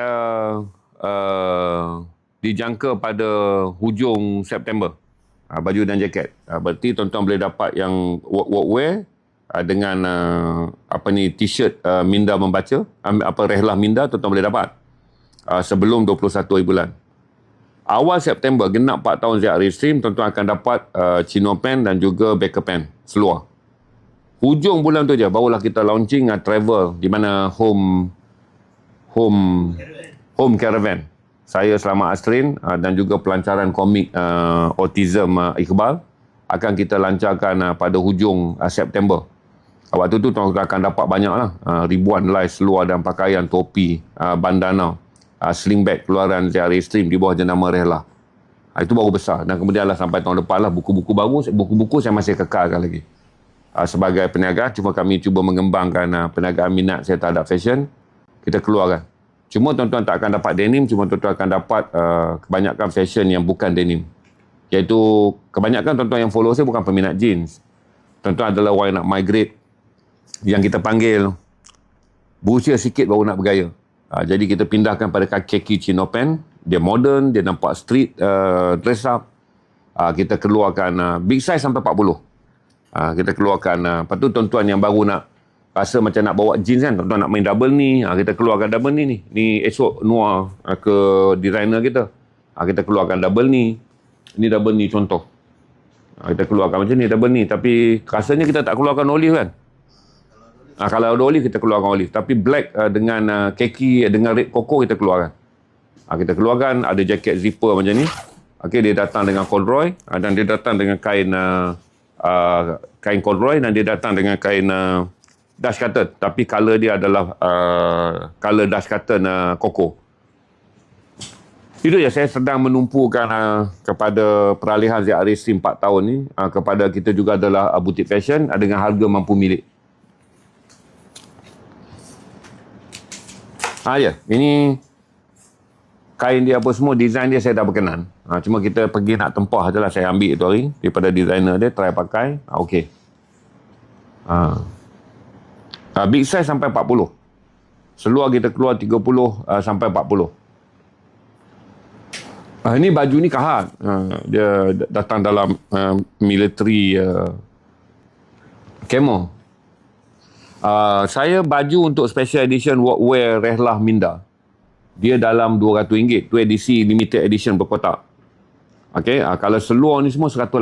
dijangka pada hujung September. Baju dan jaket. Berarti tuan-tuan boleh dapat yang workwear dengan t-shirt minda membaca, rehlah minda tuan-tuan boleh dapat sebelum 21 hari bulan. Awal September, genap 4 tahun Ziad Restream, tuan-tuan akan dapat chino pen dan juga backer pen seluar. Hujung bulan tu je, barulah kita launching travel di mana home caravan. Saya Selamat Astrin dan juga pelancaran komik autism Iqbal akan kita lancarkan pada hujung September. Waktu tu tuan-tuan akan dapat banyak lah. Ribuan live seluar dan pakaian, topi, bandana, sling bag keluaran Ziad Restream di bawah jenama Rehlah. Itu baru besar. Dan kemudian lah sampai tahun depan lah buku-buku baru. Buku-buku saya masih kekalkan lagi. Sebagai peniaga, cuma kami cuba mengembangkan perniagaan minat saya terhadap fashion. Kita keluarkan. Cuma tuan-tuan tak akan dapat denim, cuma tuan-tuan akan dapat kebanyakan fashion yang bukan denim. Iaitu kebanyakan tuan-tuan yang follow saya bukan peminat jeans. Tuan-tuan adalah orang yang nak migrate, yang kita panggil berusia sikit baru nak bergaya. Jadi kita pindahkan pada kaki chino pen. Dia modern, dia nampak street dress up. Kita keluarkan big size sampai 40. Kita keluarkan, lepas tu tuan-tuan yang baru nak rasa macam nak bawa jeans kan, tuan-tuan nak main double ni, kita keluarkan double ni. Ni esok Noah ke designer kita. Kita keluarkan double ni. Ini double ni contoh. Kita keluarkan macam ni double ni. Tapi rasanya kita tak keluarkan olive kan. Kalau ada olive kita keluarkan olive. Tapi black dengan khaki dengan red cocoa kita keluarkan. Kita keluarkan ada jaket zipper macam ni. Okey, dia datang dengan corduroy dan dia datang dengan kain kain corduroy dan dia datang dengan kain dust cotton. Tapi color dia adalah color dust cotton cocoa. Itu je, saya sedang menumpukan kepada peralihan ZRA Stream 4 tahun ni kepada kita juga adalah butik fashion dengan harga mampu milik. Ya, ini kain dia apa semua, design dia saya dah berkenan. Cuma kita pergi nak tempah je lah, saya ambil tu hari daripada designer dia, try pakai. Okey. Big size sampai 40. Seluar kita keluar 30 sampai 40. Ini baju ni kahat. Dia datang dalam military camo. Saya baju untuk special edition workwear Rehlah Minda. Dia dalam RM200. Tu edisi limited edition berkotak. Okey, kalau seluar ni semua 180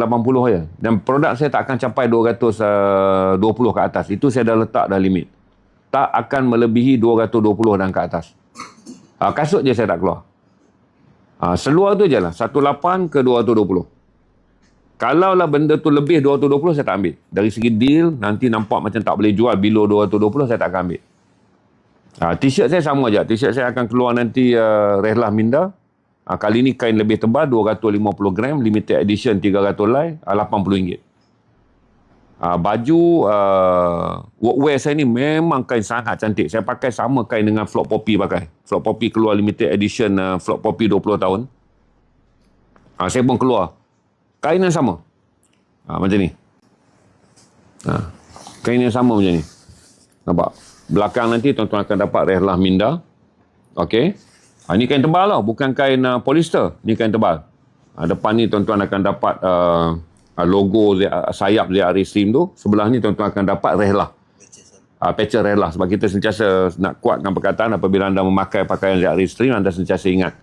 je. Dan produk saya tak akan capai 220 ke atas. Itu saya dah letak dah limit. Tak akan melebihi 220 dan ke atas. Kasut je saya tak keluar. Seluar tu je lah, 18 ke 220. Kalau lah benda tu lebih 220, saya tak ambil. Dari segi deal, nanti nampak macam tak boleh jual below 220, saya tak akan ambil. T-shirt saya sama je. T-shirt saya akan keluar nanti Rehlah Minda. Kali ni kain lebih tebal, 250 gram, limited edition 300 lay, RM80. Baju workwear saya ni memang kain sangat cantik. Saya pakai sama kain dengan Flock Poppy pakai. Flock Poppy keluar limited edition Flock Poppy 20 tahun. Saya pun keluar. Kain yang sama. Macam ni. Kain yang sama macam ni. Nampak? Belakang nanti tuan-tuan akan dapat Rehlah Minda. Okey. Ini kain tebal tau. Bukan kain polyester. Ini kain tebal. Depan ni tuan-tuan akan dapat logo sayap ZRA Stream tu. Sebelah ni tuan-tuan akan dapat Rehlah. Patcher Rehlah. Sebab kita sentiasa nak kuatkan perkataan apabila anda memakai pakaian ZRA Stream, anda sentiasa ingat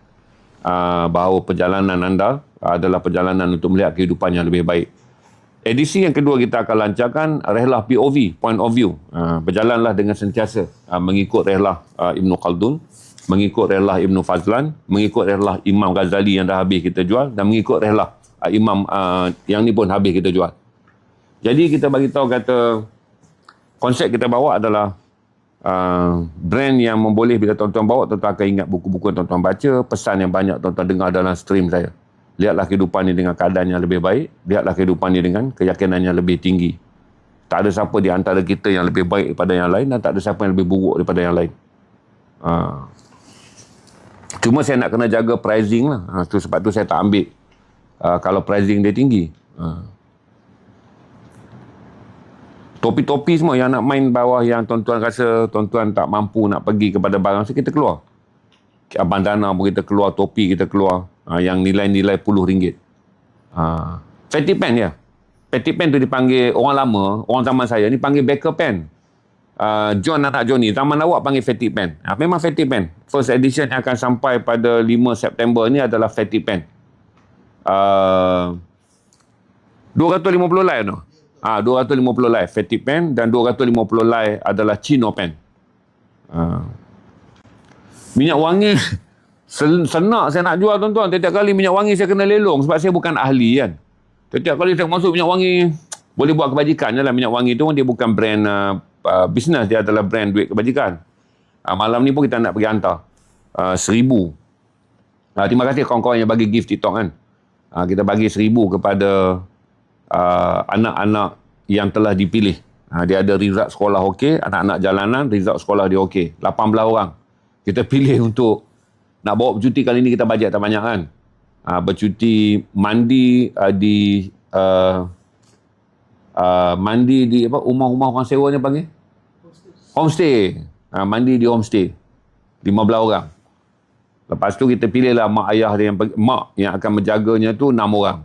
bahawa perjalanan anda adalah perjalanan untuk melihat kehidupan yang lebih baik. Edisi yang kedua kita akan lancarkan Rehlah POV, Point of View. Berjalanlah dengan sentiasa mengikut Rehlah Ibn Khaldun, mengikut Rehlah Ibn Fazlan, mengikut Rehlah Imam Ghazali yang dah habis kita jual, dan mengikut Rehlah Imam yang ni pun habis kita jual. Jadi kita bagi tahu kata konsep kita bawa adalah brand yang memboleh bila tuan-tuan bawa, tuan-tuan akan ingat buku-buku yang tuan-tuan baca, pesan yang banyak tuan-tuan dengar dalam stream saya. Lihatlah kehidupan ni dengan keadaan yang lebih baik, lihatlah kehidupan ni dengan keyakinan yang lebih tinggi. Tak ada siapa di antara kita yang lebih baik daripada yang lain, dan tak ada siapa yang lebih buruk daripada yang lain. Cuma saya nak kena jaga pricing lah. Sebab tu saya tak ambil kalau pricing dia tinggi. Topi-topi semua yang nak main bawah, yang tuan-tuan rasa tuan-tuan tak mampu nak pergi kepada barang, so kita keluar. Bandana pun kita keluar, topi kita keluar. Yang nilai-nilai RM10. Fatty pen ya. Fatty pen tu dipanggil orang lama, orang zaman saya ni panggil Baker pen. John anak Johnny, zaman awak panggil fatty pen. Memang fatty pen. First edition yang akan sampai pada 5 September ni adalah fatty pen. 250 lay tu. 250 lay fatty pen, dan 250 lay adalah chino pen. Minyak wangi senak saya nak jual tuan-tuan. Setiap kali minyak wangi saya kena lelong sebab saya bukan ahli kan. Setiap kali saya masuk minyak wangi, boleh buat kebajikan je lah. Minyak wangi tu dia bukan brand bisnes, dia adalah brand duit kebajikan. Malam ni pun kita nak pergi hantar 1,000. Terima kasih kawan-kawan yang bagi gift TikTok kan. Kita bagi 1,000 kepada anak-anak yang telah dipilih. Dia ada result sekolah okey, anak-anak jalanan result sekolah dia okey. 18 orang. Kita pilih untuk nak bawa bercuti. Kali ni kita bajet tak banyak kan. Bercuti mandi di Mandi di rumah-rumah orang sewa ni panggil? Homestay. Mandi di homestay. 15 orang. Lepas tu kita pilihlah mak ayah dia mak yang akan menjaganya tu 6 orang.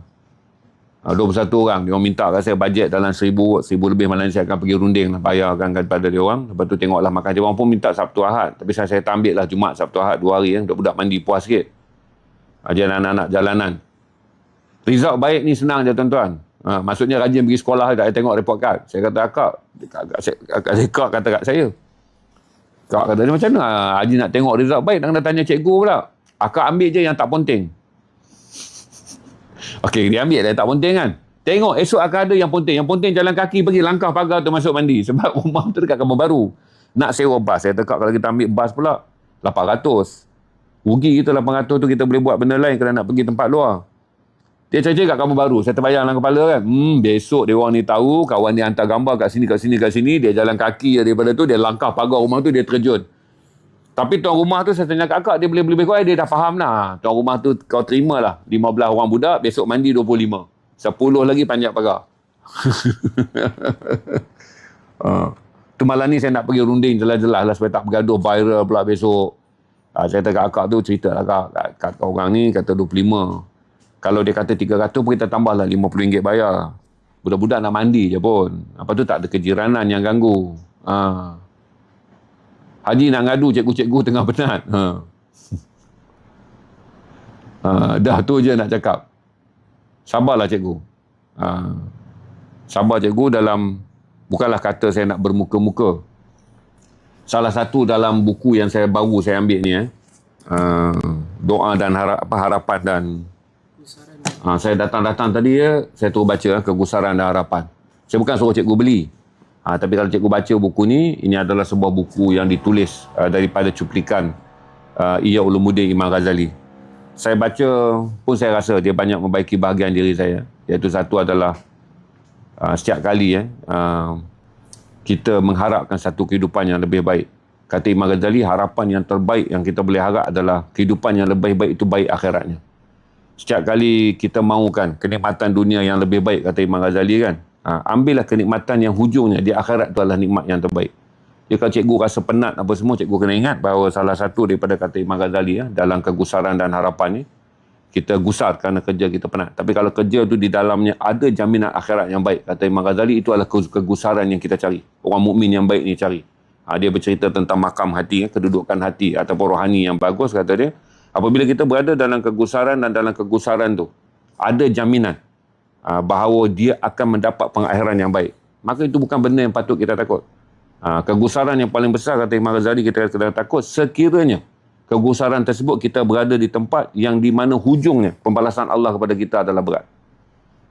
21 orang. Dia orang minta kat saya bajet dalam 1,000 lebih, malam saya akan pergi runding lah, bayarkan kepada dia orang. Lepas tu tengoklah makan. Dia orang pun minta Sabtu Ahad. Tapi saya tak ambil lah Jumaat, Sabtu Ahad 2 hari. Budak-budak mandi puas sikit. Ajar anak-anak jalanan. Result baik ni senang je tuan-tuan. Maksudnya rajin pergi sekolah tak. Saya tengok report card. Saya kata akak kata kat saya. Kak kata dia macam mana Haji nak tengok result baik, nak kena tanya cikgu pula. Akak ambil je yang tak penting. Okey, dia ambil tak penting kan. Tengok esok akan ada yang penting. Yang penting jalan kaki pergi langkah pagar tu masuk mandi. Sebab rumah tu dekat Kampung Baru. Nak sewa bas. Saya tekak kalau kita ambil bas pula 800. Rugi kita 800 tu, kita boleh buat benda lain kalau nak pergi tempat luar. Dia cakap kat Kampung Baru. Saya terbayang dalam kepala kan. Besok dia orang ni tahu, kawan dia hantar gambar kat sini. Dia jalan kaki daripada tu, dia langkah pagar rumah tu, dia terjun. Tapi tuan rumah tu, saya tanya kat akak, dia boleh lebih kurang, dia dah faham lah. Tuan rumah tu kau terima lah. 15 orang budak, besok mandi 25. 10 lagi panjat pagar. Tu malam ni saya nak pergi runding jelas-jelas lah supaya tak bergaduh viral pula besok. Saya kata kat akak tu, cerita lah kat orang ni, kata 25. Kalau dia kata 300 pun kita tambahlah RM50 bayar. Budak-budak nak mandi je pun. Apa tu tak ada kejiranan yang ganggu. Haji nak ngadu cikgu-cikgu tengah penat. Dah tu je nak cakap. Sabarlah cikgu. Sabar cikgu dalam, bukanlah kata saya nak bermuka-muka. Salah satu dalam buku yang saya baru saya ambil ni, doa dan harapan dan saya datang tadi saya terus baca Kegusaran dan Harapan. Saya bukan suruh cikgu beli. Tapi kalau cikgu baca buku ni, ini adalah sebuah buku yang ditulis daripada cuplikan Ihya Ulumuddin Imam Ghazali. Saya baca pun saya rasa dia banyak membaiki bahagian diri saya. Iaitu satu adalah setiap kali kita mengharapkan satu kehidupan yang lebih baik. Kata Imam Ghazali, harapan yang terbaik yang kita boleh harap adalah kehidupan yang lebih baik itu baik akhiratnya. Setiap kali kita mahukan kenikmatan dunia yang lebih baik, kata Imam Ghazali kan, ambillah kenikmatan yang hujungnya di akhirat itu adalah nikmat yang terbaik. Jadi kalau cikgu rasa penat apa semua, cikgu kena ingat bahawa salah satu daripada kata Imam Ghazali dalam Kegusaran dan Harapan ni, kita gusar kerana kerja kita penat. Tapi kalau kerja tu di dalamnya ada jaminan akhirat yang baik, kata Imam Ghazali, itu adalah kegusaran yang kita cari. Orang mukmin yang baik ni cari. Dia bercerita tentang makam hati, kedudukan hati ataupun rohani yang bagus, kata dia. Apabila kita berada dalam kegusaran dan dalam kegusaran tu, ada jaminan bahawa dia akan mendapat pengakhiran yang baik. Maka itu bukan benda yang patut kita takut. Kegusaran yang paling besar, kata Imam Ghazali, kita kena takut sekiranya kegusaran tersebut kita berada di tempat yang di mana hujungnya pembalasan Allah kepada kita adalah berat.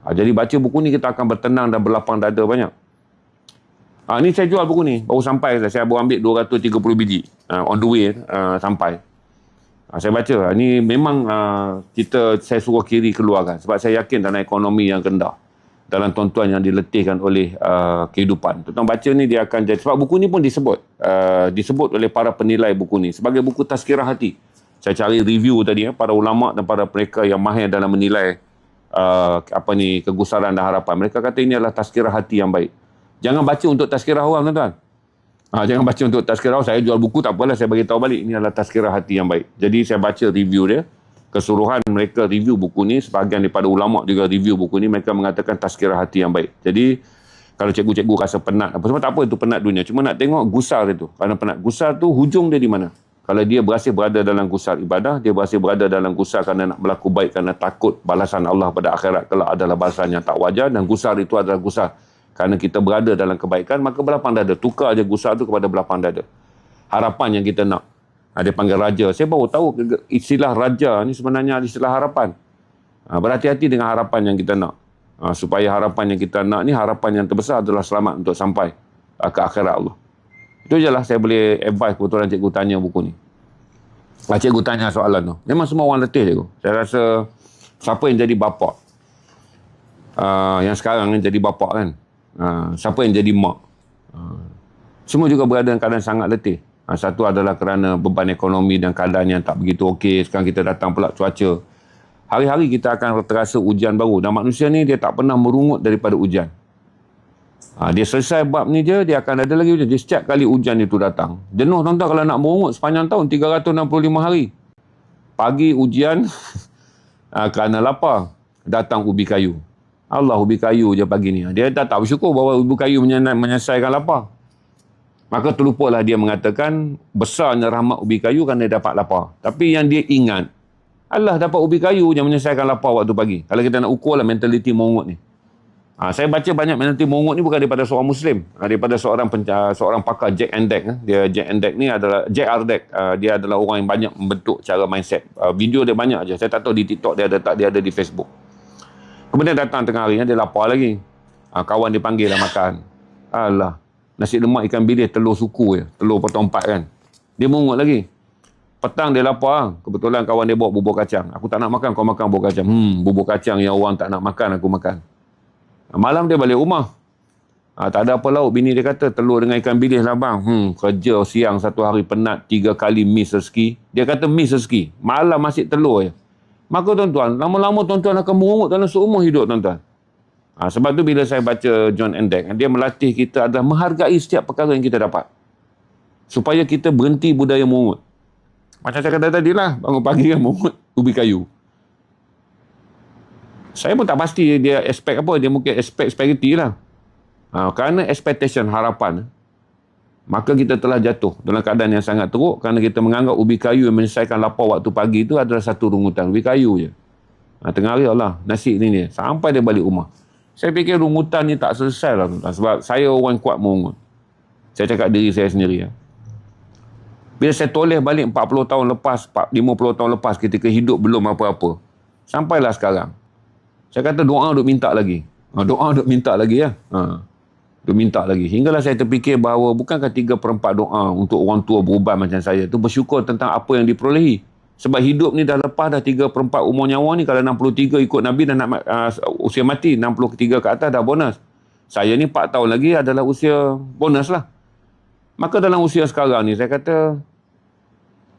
Jadi baca buku ni kita akan bertenang dan berlapang dada banyak. Ni saya jual buku ni, baru sampai. Saya baru ambil 230 biji. On the way sampai. Saya baca, ni memang saya suruh kiri keluarkan. Sebab saya yakin dalam ekonomi yang rendah, dalam tuan-tuan yang diletihkan oleh kehidupan. Tuan-tuan baca ni, dia akan jadi. Sebab buku ni pun disebut oleh para penilai buku ni sebagai buku tazkirah hati. Saya cari review tadi, para ulama' dan para mereka yang mahir dalam menilai kegusaran dan harapan. Mereka kata ini adalah tazkirah hati yang baik. Jangan baca untuk tazkirah orang, tuan-tuan. Jangan baca untuk tazkirah. Saya jual buku, tak apalah, saya bagi tahu balik. Ini adalah tazkirah hati yang baik. Jadi saya baca review dia. Keseluruhan mereka review buku ni. Sebahagian daripada ulama' juga review buku ni. Mereka mengatakan tazkirah hati yang baik. Jadi kalau cikgu-cikgu rasa penat, apa semua, tak apa, itu penat dunia. Cuma nak tengok gusar itu. Kerana penat gusar tu, hujung dia di mana? Kalau dia berhasil berada dalam gusar ibadah, dia berhasil berada dalam gusar kerana nak berlaku baik, kerana takut balasan Allah pada akhirat kelak adalah balasan yang tak wajar, dan gusar itu adalah gusar kerana kita berada dalam kebaikan, maka belapang dada. Tukar je gusar tu kepada belapang dada. Harapan yang kita nak. Dia panggil raja. Saya baru tahu istilah raja ni sebenarnya istilah harapan. Berhati-hati dengan harapan yang kita nak. Supaya harapan yang kita nak ni, harapan yang terbesar adalah selamat untuk sampai ke akhirat Allah. Itu je lah saya boleh advise kebetulan cikgu tanya buku ni. Cikgu tanya soalan tu. Memang semua orang letih cikgu. Saya rasa siapa yang jadi bapa? Yang sekarang ni jadi bapa kan? Siapa yang jadi mak? Semua juga berada dalam keadaan sangat letih. Satu adalah kerana beban ekonomi dan keadaan yang tak begitu okey. Sekarang kita datang pula cuaca. Hari-hari kita akan terasa hujan baru. Dan manusia ni dia tak pernah merungut daripada hujan. Dia selesai bab ni je, dia akan ada lagi hujan. Dia setiap kali hujan itu datang. Jenuh tuan-tuan kalau nak merungut sepanjang tahun, 365 hari. Pagi ujian, kerana lapar, datang ubi kayu. Allah, ubi kayu je pagi ni. Dia tak bersyukur bahawa ubi kayu menyelesaikan lapar. Maka terlupalah dia mengatakan besarnya rahmat ubi kayu kerana dia dapat lapar. Tapi yang dia ingat, Allah dapat ubi kayu yang menyelesaikan lapar waktu pagi. Kalau kita nak ukur lah mentaliti mongut ni. Saya baca banyak mentaliti mongut ni bukan daripada seorang Muslim. Daripada seorang pakar Jack Andek. Dia Jack Andek ni adalah Jack Ardek. Dia adalah orang yang banyak membentuk cara mindset. Video dia banyak je. Saya tak tahu di TikTok dia ada tak, dia ada di Facebook. Kemudian datang tengah hari, dia lapar lagi. Kawan dia panggil lah makan. Alah. Nasi lemak ikan bilis, telur suku je. Telur potong 4 kan. Dia mungut lagi. Petang dia lapar. Kebetulan kawan dia bawa bubur kacang. Aku tak nak makan, kau makan bubur kacang. Bubur kacang yang orang tak nak makan, aku makan. Malam dia balik rumah. Tak ada apa lauk. Bini dia kata, telur dengan ikan bilis lah bang. Kerja siang satu hari penat, 3 kali miss rezeki. Dia kata miss rezeki. Malam masih telur je. Maka tuan-tuan, lama-lama tuan-tuan akan mengungut dalam seumur hidup tuan-tuan. Sebab tu bila saya baca John Endek, dia melatih kita adalah menghargai setiap perkara yang kita dapat. Supaya kita berhenti budaya mungut. Macam saya kata tadi lah, bangun pagi kan mungut ubi kayu. Saya pun tak pasti dia expect apa, dia mungkin expect spaghetti lah. Kerana expectation, harapan, maka kita telah jatuh dalam keadaan yang sangat teruk kerana kita menganggap ubi kayu yang menyelesaikan lapar waktu pagi itu adalah satu rungutan. Ubi kayu je. Tengah hari Allah, nasi ni dia. Sampai dia balik rumah. Saya fikir rungutan ni tak selesai lah tuan-tuan. Sebab saya orang kuat mengungut. Saya cakap diri saya sendiri. Bila saya toleh balik 40 tahun lepas, 50 tahun lepas ketika hidup belum apa-apa. Sampailah sekarang. Saya kata doa duk minta lagi. Doa duk minta lagi ya. Duk minta lagi. Hinggalah saya terfikir bahawa bukankah 3/4 doa untuk orang tua beruban macam saya tu bersyukur tentang apa yang diperolehi. Sebab hidup ni dah lepas dah 3/4 umur nyawa ni. Kalau 63 ikut Nabi dah nak usia mati. 63 ke atas dah bonus. Saya ni 4 tahun lagi adalah usia bonus lah. Maka dalam usia sekarang ni saya kata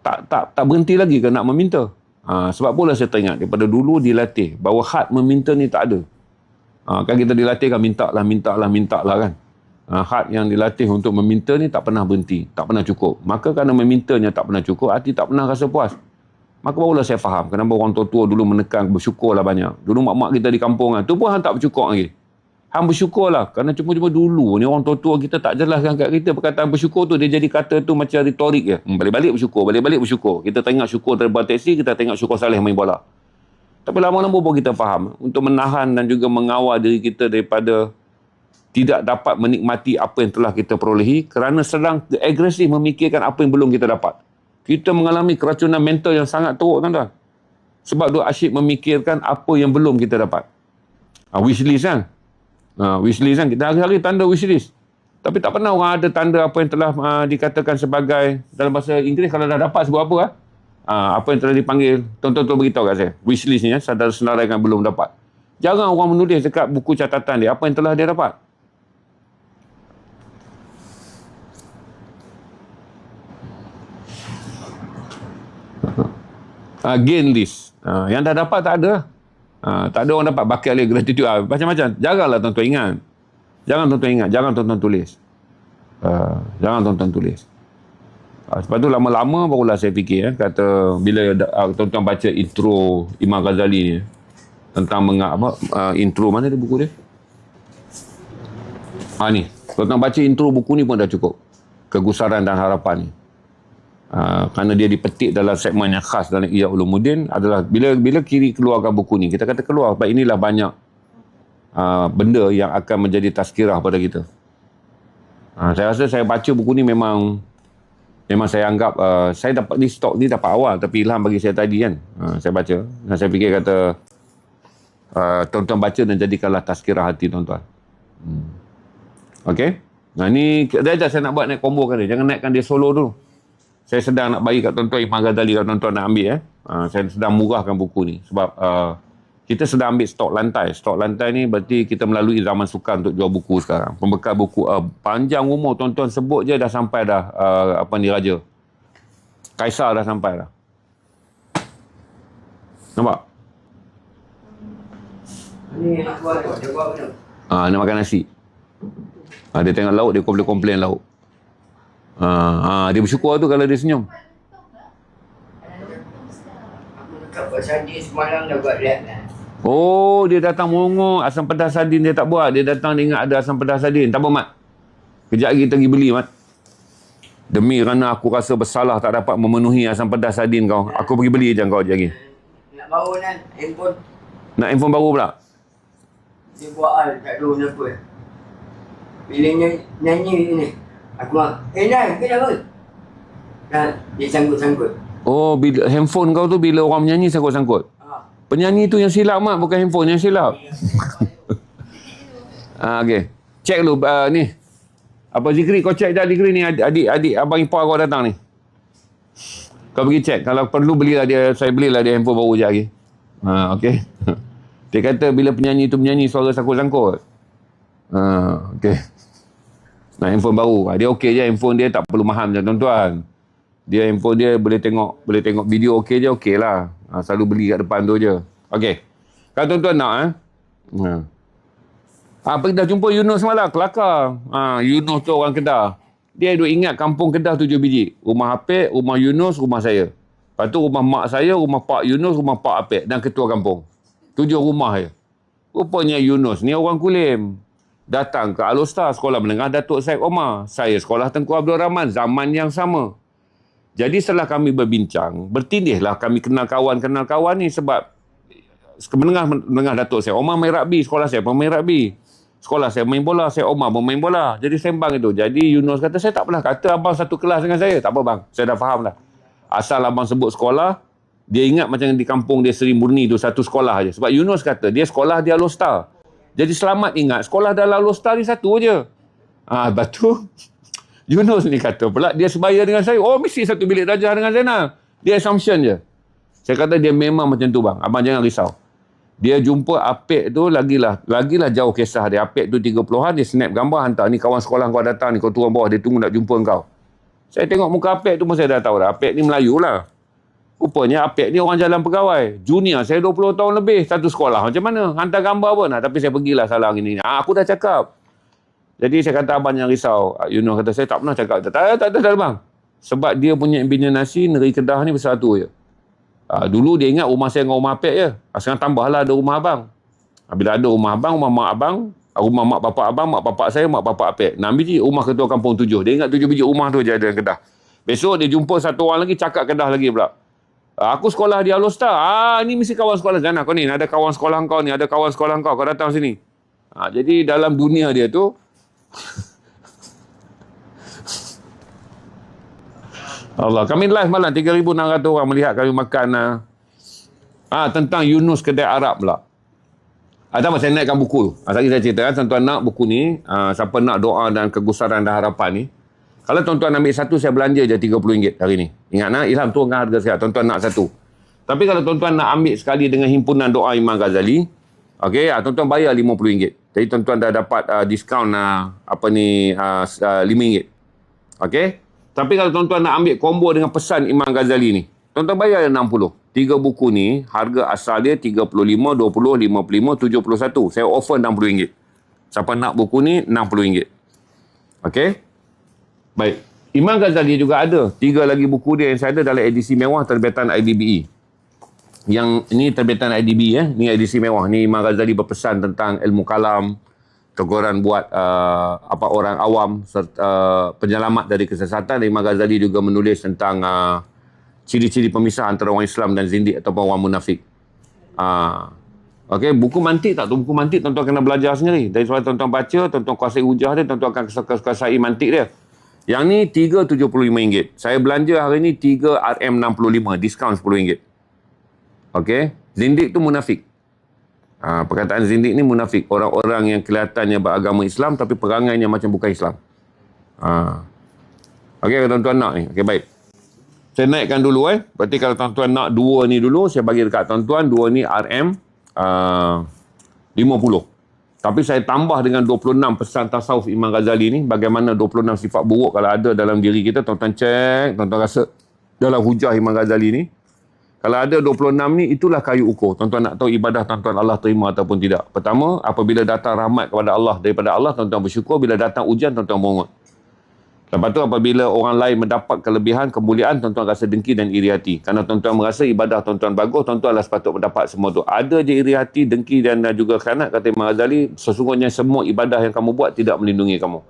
tak berhenti lagi ke nak meminta. Sebab pula saya teringat daripada dulu dilatih bahawa had meminta ni tak ada. Kan kita dilatih kan minta lah kan. Had yang dilatih untuk meminta ni tak pernah berhenti. Tak pernah cukup. Maka kerana memintanya tak pernah cukup, hati tak pernah rasa puas. Maka barulah saya faham kenapa orang tua-tua dulu menekan bersyukurlah banyak. Dulu mak-mak kita di kampung tu pun hang tak bersyukur lagi. Hang bersyukurlah kerana cuma-cuma dulu ni orang tua-tua kita tak jelaskan kat kita perkataan bersyukur tu, dia jadi kata tu macam retorik je. Balik-balik bersyukur. Kita tengok syukur terbang teksi, kita tengok syukur saleh main bola. Tapi lama-lama pun kita faham untuk menahan dan juga mengawal diri kita daripada tidak dapat menikmati apa yang telah kita perolehi kerana sedang agresif memikirkan apa yang belum kita dapat. Kita mengalami keracunan mental yang sangat teruk tuan-tuan. Sebab duk asyik memikirkan apa yang belum kita dapat. Wishlist kan? Wishlist kan? Kita hari-hari tanda wishlist. Tapi tak pernah orang ada tanda apa yang telah dikatakan sebagai, dalam bahasa Inggeris kalau dah dapat sebut apa apa yang telah dipanggil, tuan-tuan beritahu kat saya. Wishlist ni saudara-saudara yang belum dapat. Jarang orang menulis dekat buku catatan dia apa yang telah dia dapat. Gain list. Yang dah dapat tak ada. Tak ada orang dapat bucket list gratitude. Macam-macam. Janganlah tuan-tuan ingat. Jangan tuan-tuan tulis. Jangan tuan-tuan tulis. Sebab tu lama-lama barulah saya fikir kata bila tuan-tuan baca intro Imam Ghazali ni tentang intro mana dia buku dia? Ni. Tuan-tuan baca intro buku ni pun dah cukup. Kegusaran dan Harapan ni. Kerana dia dipetik dalam segmen yang khas dalam Ihya Ulumuddin adalah bila kiri keluarkan buku ni, kita kata keluar sebab inilah banyak benda yang akan menjadi tazkirah pada kita. Saya rasa saya baca buku ni memang saya anggap saya dapat ni stok ni dapat awal tapi ilham bagi saya tadi kan. Saya baca dan saya fikir kata tuan-tuan baca dan jadikanlah tazkirah hati tuan-tuan. Okey. Ni saya nak buat naik combo kan dia. Jangan naikkan dia solo dulu. Saya sedang nak bagi kat tuan-tuan Imam Ghazali kalau tuan-tuan nak ambil saya sedang murahkan buku ni sebab kita sedang ambil stok lantai. Stok lantai ni berarti kita melalui zaman sukan untuk jual buku sekarang. Pembekal buku panjang umur tuan-tuan sebut je dah sampai dah Raja. Kaisar dah sampai dah. Nampak? Ni nak buat apa? Dia buat apa? Nak makan nasi. Dia tengok lauk, dia komplain lauk. Dia bersyukur tu kalau dia senyum. Aku buat sardin semalam dah buat lab lah. Oh, dia datang mongok. Asam pedas sardin dia tak buat. Dia datang dia ingat ada asam pedas sardin. Tak apa, Mat. Kejap lagi kita pergi beli, Mat. Demi kerana aku rasa bersalah tak dapat memenuhi asam pedas sardin kau. Aku pergi beli je kau lagi. Nak bawa kan handphone. Nak handphone baru pula? Dia buat hal tak ada apa. Bila nyanyi ni. Aku mak, Nan, kenapa? Dia sangkut-sangkut. Oh, bila handphone kau tu bila orang menyanyi sangkut-sangkut. Penyanyi tu yang silap, Mat, bukan handphone yang silap. Okey. Cek dulu ni. Apa Zikri, kau cek je Zikri ni, adik abang ipar kau datang ni. Kau pergi cek, kalau perlu belilah dia, saya belilah dia handphone baru je lagi. Okey. Dia kata bila penyanyi tu menyanyi suara sangkut-sangkut. Okey. Nak handphone baru. Dia okey je, handphone dia tak perlu mahal macam tuan-tuan. Dia handphone dia boleh tengok video okey je, okey lah. Selalu beli kat depan tu je. Okey. Kalau tuan-tuan nak pergi dah jumpa Yunus malam, kelakar. Yunus tu orang Kedah. Dia duk ingat kampung Kedah 7 biji. Rumah Apek, rumah Yunus, rumah saya. Lepas tu rumah mak saya, rumah Pak Yunus, rumah Pak Apek dan ketua kampung. 7 rumah je. Rupanya Yunus ni orang Kulim. Datang ke Al-Ustaz, sekolah menengah Datuk Syed Omar. Saya sekolah Tengku Abdul Rahman, zaman yang sama. Jadi setelah kami berbincang, bertindihlah kami kenal kawan ni sebab menengah Datuk Syed Omar main rugby, sekolah saya pun main rugby. Sekolah saya main bola, saya Omar pun main bola. Jadi sembang itu. Jadi Yunus kata, saya tak pernah kata abang satu kelas dengan saya. Tak apa bang, saya dah faham dah. Asal abang sebut sekolah, dia ingat macam di kampung dia Seri Murni tu satu sekolah aja. Sebab Yunus kata, dia sekolah di Alostar. Jadi selamat ingat, sekolah dalam Alostar ni satu je. Lepas tu, Yunus ni kata pula, dia sebaya dengan saya. Oh, mesti satu bilik darjah dengan Zainal. Dia assumption je. Saya kata dia memang macam tu bang. Abang jangan risau. Dia jumpa Apek tu, lagilah jauh kisah dia. Apek tu 30-an, dia snap gambar hantar. Ni kawan sekolah kau datang ni, kau turun bawah, dia tunggu nak jumpa kau. Saya tengok muka Apek tu pun saya dah tahu dah. Apek ni Melayu lah. Rupanya Apek ni orang jalan pegawai. Junior saya 20 tahun lebih, satu sekolah. Macam mana? Hantar gambar pun nak. Tapi saya pergilah salah ini. Aku dah cakap. Jadi saya kata abang jangan risau. Yunus kata saya tak pernah cakap. Tak ada bang. Sebab dia punya nasi negeri Kedah ni besar tu je. Dulu dia ingat rumah saya dengan rumah Apek je. Sekarang tambahlah ada rumah abang. Bila ada rumah abang, rumah mak abang, rumah mak bapak abang, mak bapak saya, mak bapak Apek. 6 biji rumah ketua kampung 7. Dia ingat 7 biji rumah tu je ada Kedah. Besok dia jumpa satu orang lagi cakap Kedah lagi pula. Aku sekolah di Alostar. Ni mesti kawan sekolah. Jangan kau ni. Ada kawan sekolah kau ni. Ada kawan sekolah kau. Kau datang sini. Jadi dalam dunia dia tu, Allah. Kami live malam 3,600 orang melihat kami makan tentang Yunus kedai Arab pula. Tak apa, saya naikkan buku. Tadi saya cerita kan, tuan-tuan nak buku ni, siapa nak doa dan kegusaran dan harapan ni. Kalau tuan-tuan ambil satu, saya belanja je RM30 hari ni. Ingat nak, Ilham turunkan harga sekarang. Tuan-tuan nak satu. Tapi kalau tuan-tuan nak ambil sekali dengan himpunan doa Imam Ghazali, okey, tuan-tuan bayar RM50. Jadi tuan-tuan dah dapat diskaun RM5. Okey. Tapi kalau tuan-tuan nak ambil combo dengan pesan Imam Ghazali ni, tuan-tuan bayar RM60. 3 buku ni, harga asal dia RM35, RM20, RM55, RM71. Saya offer RM60. Siapa nak buku ni, RM60. Okey. Baik. Imam Ghazali juga ada 3 lagi buku dia yang saya ada dalam edisi mewah terbitan IDBE. Yang ni terbitan IDBE ni edisi mewah. Ni Imam Ghazali berpesan tentang ilmu kalam, teguran buat orang awam serta penyelamat dari kesesatan. Imam Ghazali juga menulis tentang ciri-ciri pemisah antara orang Islam dan zindik ataupun orang munafik. Okey, buku mantik tak tu? Buku mantik tuan-tuan kena belajar sendiri. Dari sebab tuan-tuan baca, tuan-tuan kuasai hujah dia, tuan-tuan akan kuasai mantik dia. Yang ni RM375. Saya belanja hari ni 3 RM65. Diskaun RM10. Okey. Zindik tu munafik. Perkataan zindik ni munafik. Orang-orang yang kelihatannya beragama Islam tapi perangainya macam bukan Islam. Okey, tuan-tuan nak ni. Okey, baik. Saya naikkan dulu Berarti kalau tuan-tuan nak 2 ni dulu, saya bagi dekat tuan-tuan 2 ni RM50. Tapi saya tambah dengan 26 pesan tasawuf Imam Ghazali ni. Bagaimana 26 sifat buruk kalau ada dalam diri kita. Tuan-tuan cek, tuan-tuan rasa dalam hujah Imam Ghazali ni. Kalau ada 26 ni, itulah kayu ukur. Tuan-tuan nak tahu ibadah tuan-tuan Allah terima ataupun tidak. Pertama, apabila datang rahmat kepada Allah daripada Allah, tuan-tuan bersyukur. Bila datang ujian, tuan-tuan memohon. Lepas tu apabila orang lain mendapat kelebihan, kemuliaan, tuan-tuan rasa dengki dan iri hati. Kerana tuan-tuan merasa ibadah tuan-tuan bagus, tuan-tuanlah sepatut mendapat semua tu. Ada je iri hati, dengki dan juga khianat, kata Imam Ghazali, sesungguhnya semua ibadah yang kamu buat tidak melindungi kamu.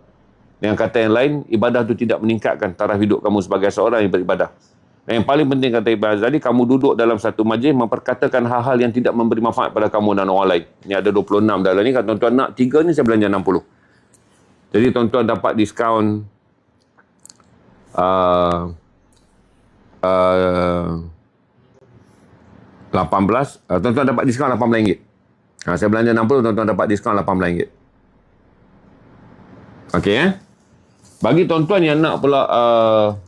Dengan kata yang lain, ibadah tu tidak meningkatkan taraf hidup kamu sebagai seorang yang beribadah. Dan yang paling penting kata Imam Ghazali, kamu duduk dalam satu majlis memperkatakan hal-hal yang tidak memberi manfaat pada kamu dan orang lain. Ini ada 26 dalam ni. Kalau tuan-tuan nak 3 ni, saya belanja 60. Jadi tuan-tuan dapat diskaun 18, tuan-tuan dapat diskaun RM18. Saya belanja 60, tuan-tuan dapat diskaun RM18. Okey, bagi tuan-tuan yang nak pula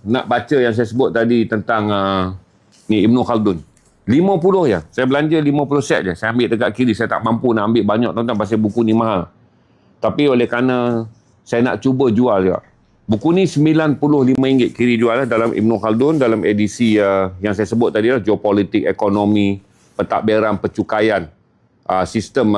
nak baca yang saya sebut tadi tentang ni Ibn Khaldun, 50 je. Saya belanja 50 set je. Saya ambil dekat kiri. Saya tak mampu nak ambil banyak tuan-tuan pasal buku ni mahal. Tapi oleh kerana saya nak cuba jual juga. Buku ni RM95 kiri jual dalam Ibn Khaldun, dalam edisi yang saya sebut tadi lah, geopolitik, ekonomi, pentadbiran, pencukaian, sistem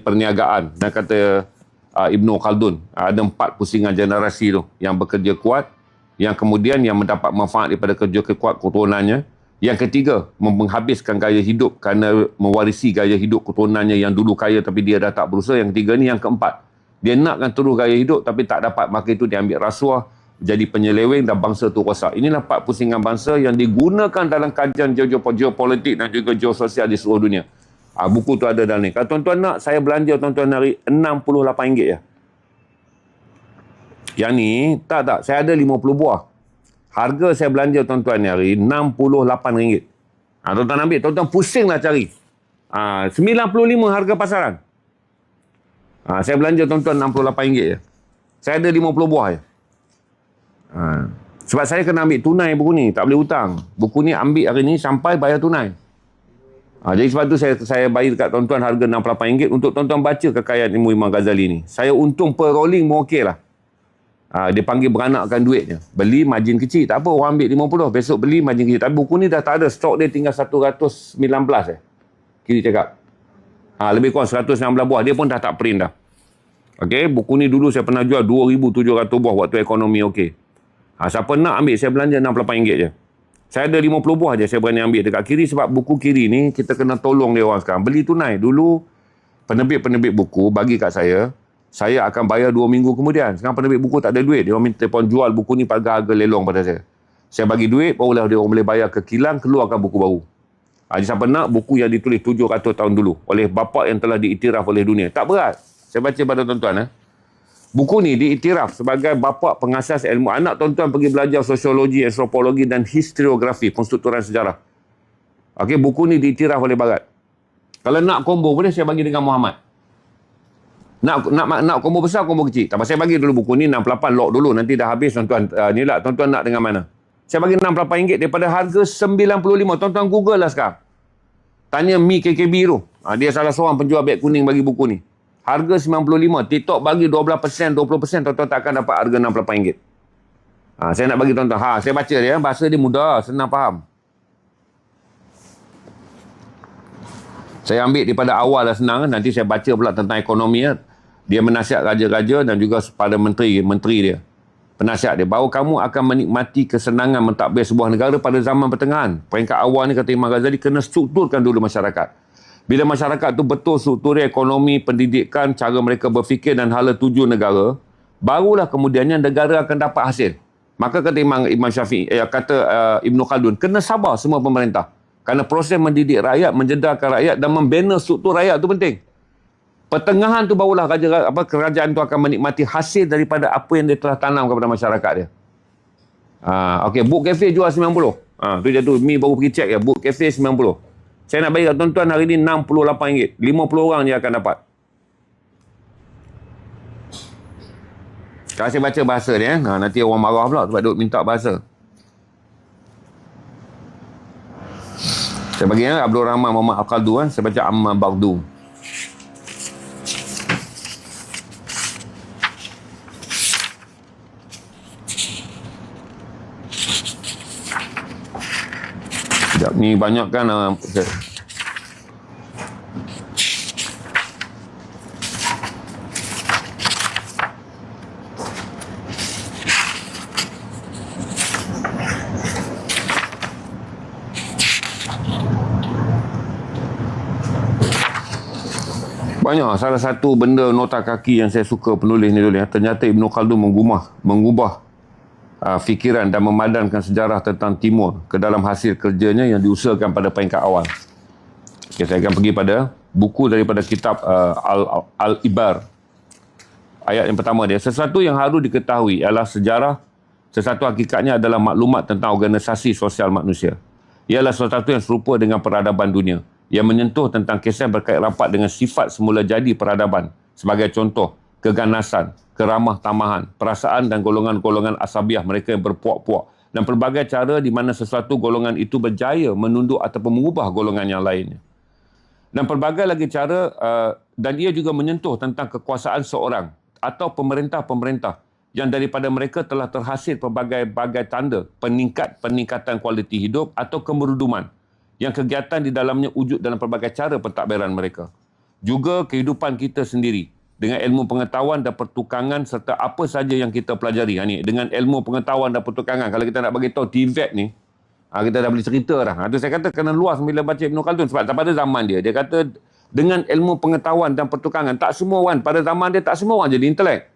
perniagaan. Dan kata Ibn Khaldun, ada 4 pusingan generasi tu yang bekerja kuat, yang kemudian yang mendapat manfaat daripada kerja kuat keturunannya. Yang ketiga, menghabiskan gaya hidup kerana mewarisi gaya hidup keturunannya yang dulu kaya tapi dia dah tak berusaha. Yang ketiga ni, yang keempat, dia nakkan terus gaya hidup tapi tak dapat, maka itu dia ambil rasuah, jadi penyeleweng dan bangsa tu rosak. Inilah 4 pusingan bangsa yang digunakan dalam kajian geopolitik dan juga geososial di seluruh dunia. Buku tu ada dalam ni. Kalau tuan-tuan nak, saya belanja tuan-tuan hari RM68 je. Yang ni, tak. Saya ada 50 buah. Harga saya belanja tuan-tuan ni hari RM68. Tuan-tuan ambil, tuan-tuan pusinglah cari. 95 harga pasaran. Saya belanja tuan-tuan RM68 je. Saya ada 50 buah je. Sebab saya kena ambil tunai buku ni. Tak boleh hutang. Buku ni ambil hari ni sampai bayar tunai. Jadi sebab tu saya bayar dekat tuan-tuan harga RM68 untuk tuan-tuan baca kekayaan ilmu Imam Ghazali ni. Saya untung per rolling pun okey lah. Dia panggil beranakkan duitnya. Beli margin kecil. Tak apa, orang ambil 50. Besok beli margin kecil. Tapi buku ni dah tak ada. Stok dia tinggal 119 Kiri cakap. Lebih kurang 119 buah. Dia pun dah tak print dah. Okey, buku ni dulu saya pernah jual 2,700 buah waktu ekonomi okey. Siapa nak ambil, saya belanja RM68 je. Saya ada 50 buah je saya berani ambil dekat kiri, sebab buku kiri ni kita kena tolong dia orang sekarang. Beli tunai. Dulu penerbit-penerbit buku bagi kat saya akan bayar 2 minggu kemudian. Sekarang penerbit buku tak ada duit. Dia orang minta telefon jual buku ni pada harga lelong pada saya. Saya bagi duit, barulah dia orang boleh bayar ke kilang, keluarkan buku baru. Jadi siapa nak buku yang ditulis 700 tahun dulu oleh bapa yang telah diiktiraf oleh dunia. Tak berat. Saya baca pada tuan-tuan. Buku ni diiktiraf sebagai bapa pengasas ilmu. Anak tuan-tuan pergi belajar sosiologi, antropologi dan historiografi, penstrukturan sejarah. Okey, buku ni diiktiraf oleh Barat. Kalau nak combo boleh saya bagi dengan Muhammad. Nak combo besar, combo kecil. Tak apa, saya bagi dulu buku ni 68 lock dulu. Nanti dah habis tuan-tuan. Ni lah, tuan-tuan nak dengan mana? Saya bagi RM68 daripada harga RM95. Tuan-tuan Google lah sekarang. Tanya Mi KKB tu. Dia salah seorang penjual beg kuning bagi buku ni. Harga RM95. TikTok bagi 12%, 20%. Tuan-tuan tak akan dapat harga RM68. Saya nak bagi tuan-tuan. Saya baca dia. Bahasa dia mudah. Senang faham. Saya ambil daripada awal dah senang. Nanti saya baca pula tentang ekonomi. Dia menasihat raja-raja dan juga pada menteri dia. Penasihat dia. Bahawa kamu akan menikmati kesenangan mentadbir sebuah negara pada zaman pertengahan. Peringkat awal ni kata Imam Ghazali, kena strukturkan dulu masyarakat. Bila masyarakat tu betul struktur ekonomi, pendidikan, cara mereka berfikir dan hala tuju negara, barulah kemudiannya negara akan dapat hasil. Maka kata Imam Syafi'i, kata Ibn Khaldun, kena sabar semua pemerintah. Kerana proses mendidik rakyat, menjedarkan rakyat dan membina struktur rakyat tu penting. Pertengahan tu barulah kerajaan tu akan menikmati hasil daripada apa yang dia telah tanam kepada masyarakat dia. Okey, Book Cafe jual 90. Tu je tu, Mi baru pergi cek ya, Book Cafe 90. Saya nak bagi kat tuan-tuan hari ni RM68. 50 orang je akan dapat. Kalau saya baca bahasa dia, nanti orang marah pula sebab duk minta bahasa. Saya bagi Abdul Rahman Muhammad Al-Qaldu. Saya baca Amma Bardu. Sekejap Ni banyak kan banyak. Salah satu benda nota kaki yang saya suka penulis ni dulu ya. Ternyata Ibn Khaldun mengubah fikiran dan memadankan sejarah tentang Timur ke dalam hasil kerjanya yang diusahakan pada peringkat awal. Okay, saya akan pergi pada buku daripada kitab Al-Ibar. Ayat yang pertama dia, sesuatu yang harus diketahui ialah sejarah. Sesuatu hakikatnya adalah maklumat tentang organisasi sosial manusia. Ialah sesuatu yang serupa dengan peradaban dunia, yang menyentuh tentang kisah berkait rapat dengan sifat semula jadi peradaban. Sebagai contoh, keganasan, keramah tamahan, perasaan dan golongan-golongan asabiah mereka yang berpuak-puak, dan pelbagai cara di mana sesuatu golongan itu berjaya menunduk ataupun mengubah golongan yang lainnya. Dan pelbagai lagi cara, dan ia juga menyentuh tentang kekuasaan seorang atau pemerintah-pemerintah yang daripada mereka telah terhasil pelbagai-bagai tanda peningkatan kualiti hidup atau kemeruduman, yang kegiatan di dalamnya wujud dalam pelbagai cara pentadbiran mereka. Juga kehidupan kita sendiri dengan ilmu pengetahuan dan pertukangan serta apa saja yang kita pelajari. Ni dengan ilmu pengetahuan dan pertukangan, kalau kita nak bagi tahu TVET ni, kita dah boleh cerita dah. Itu saya kata kena luas bila baca Ibn Khaldun, sebab pada zaman dia kata dengan ilmu pengetahuan dan pertukangan, tak semua orang pada zaman dia, tak semua orang jadi intelek.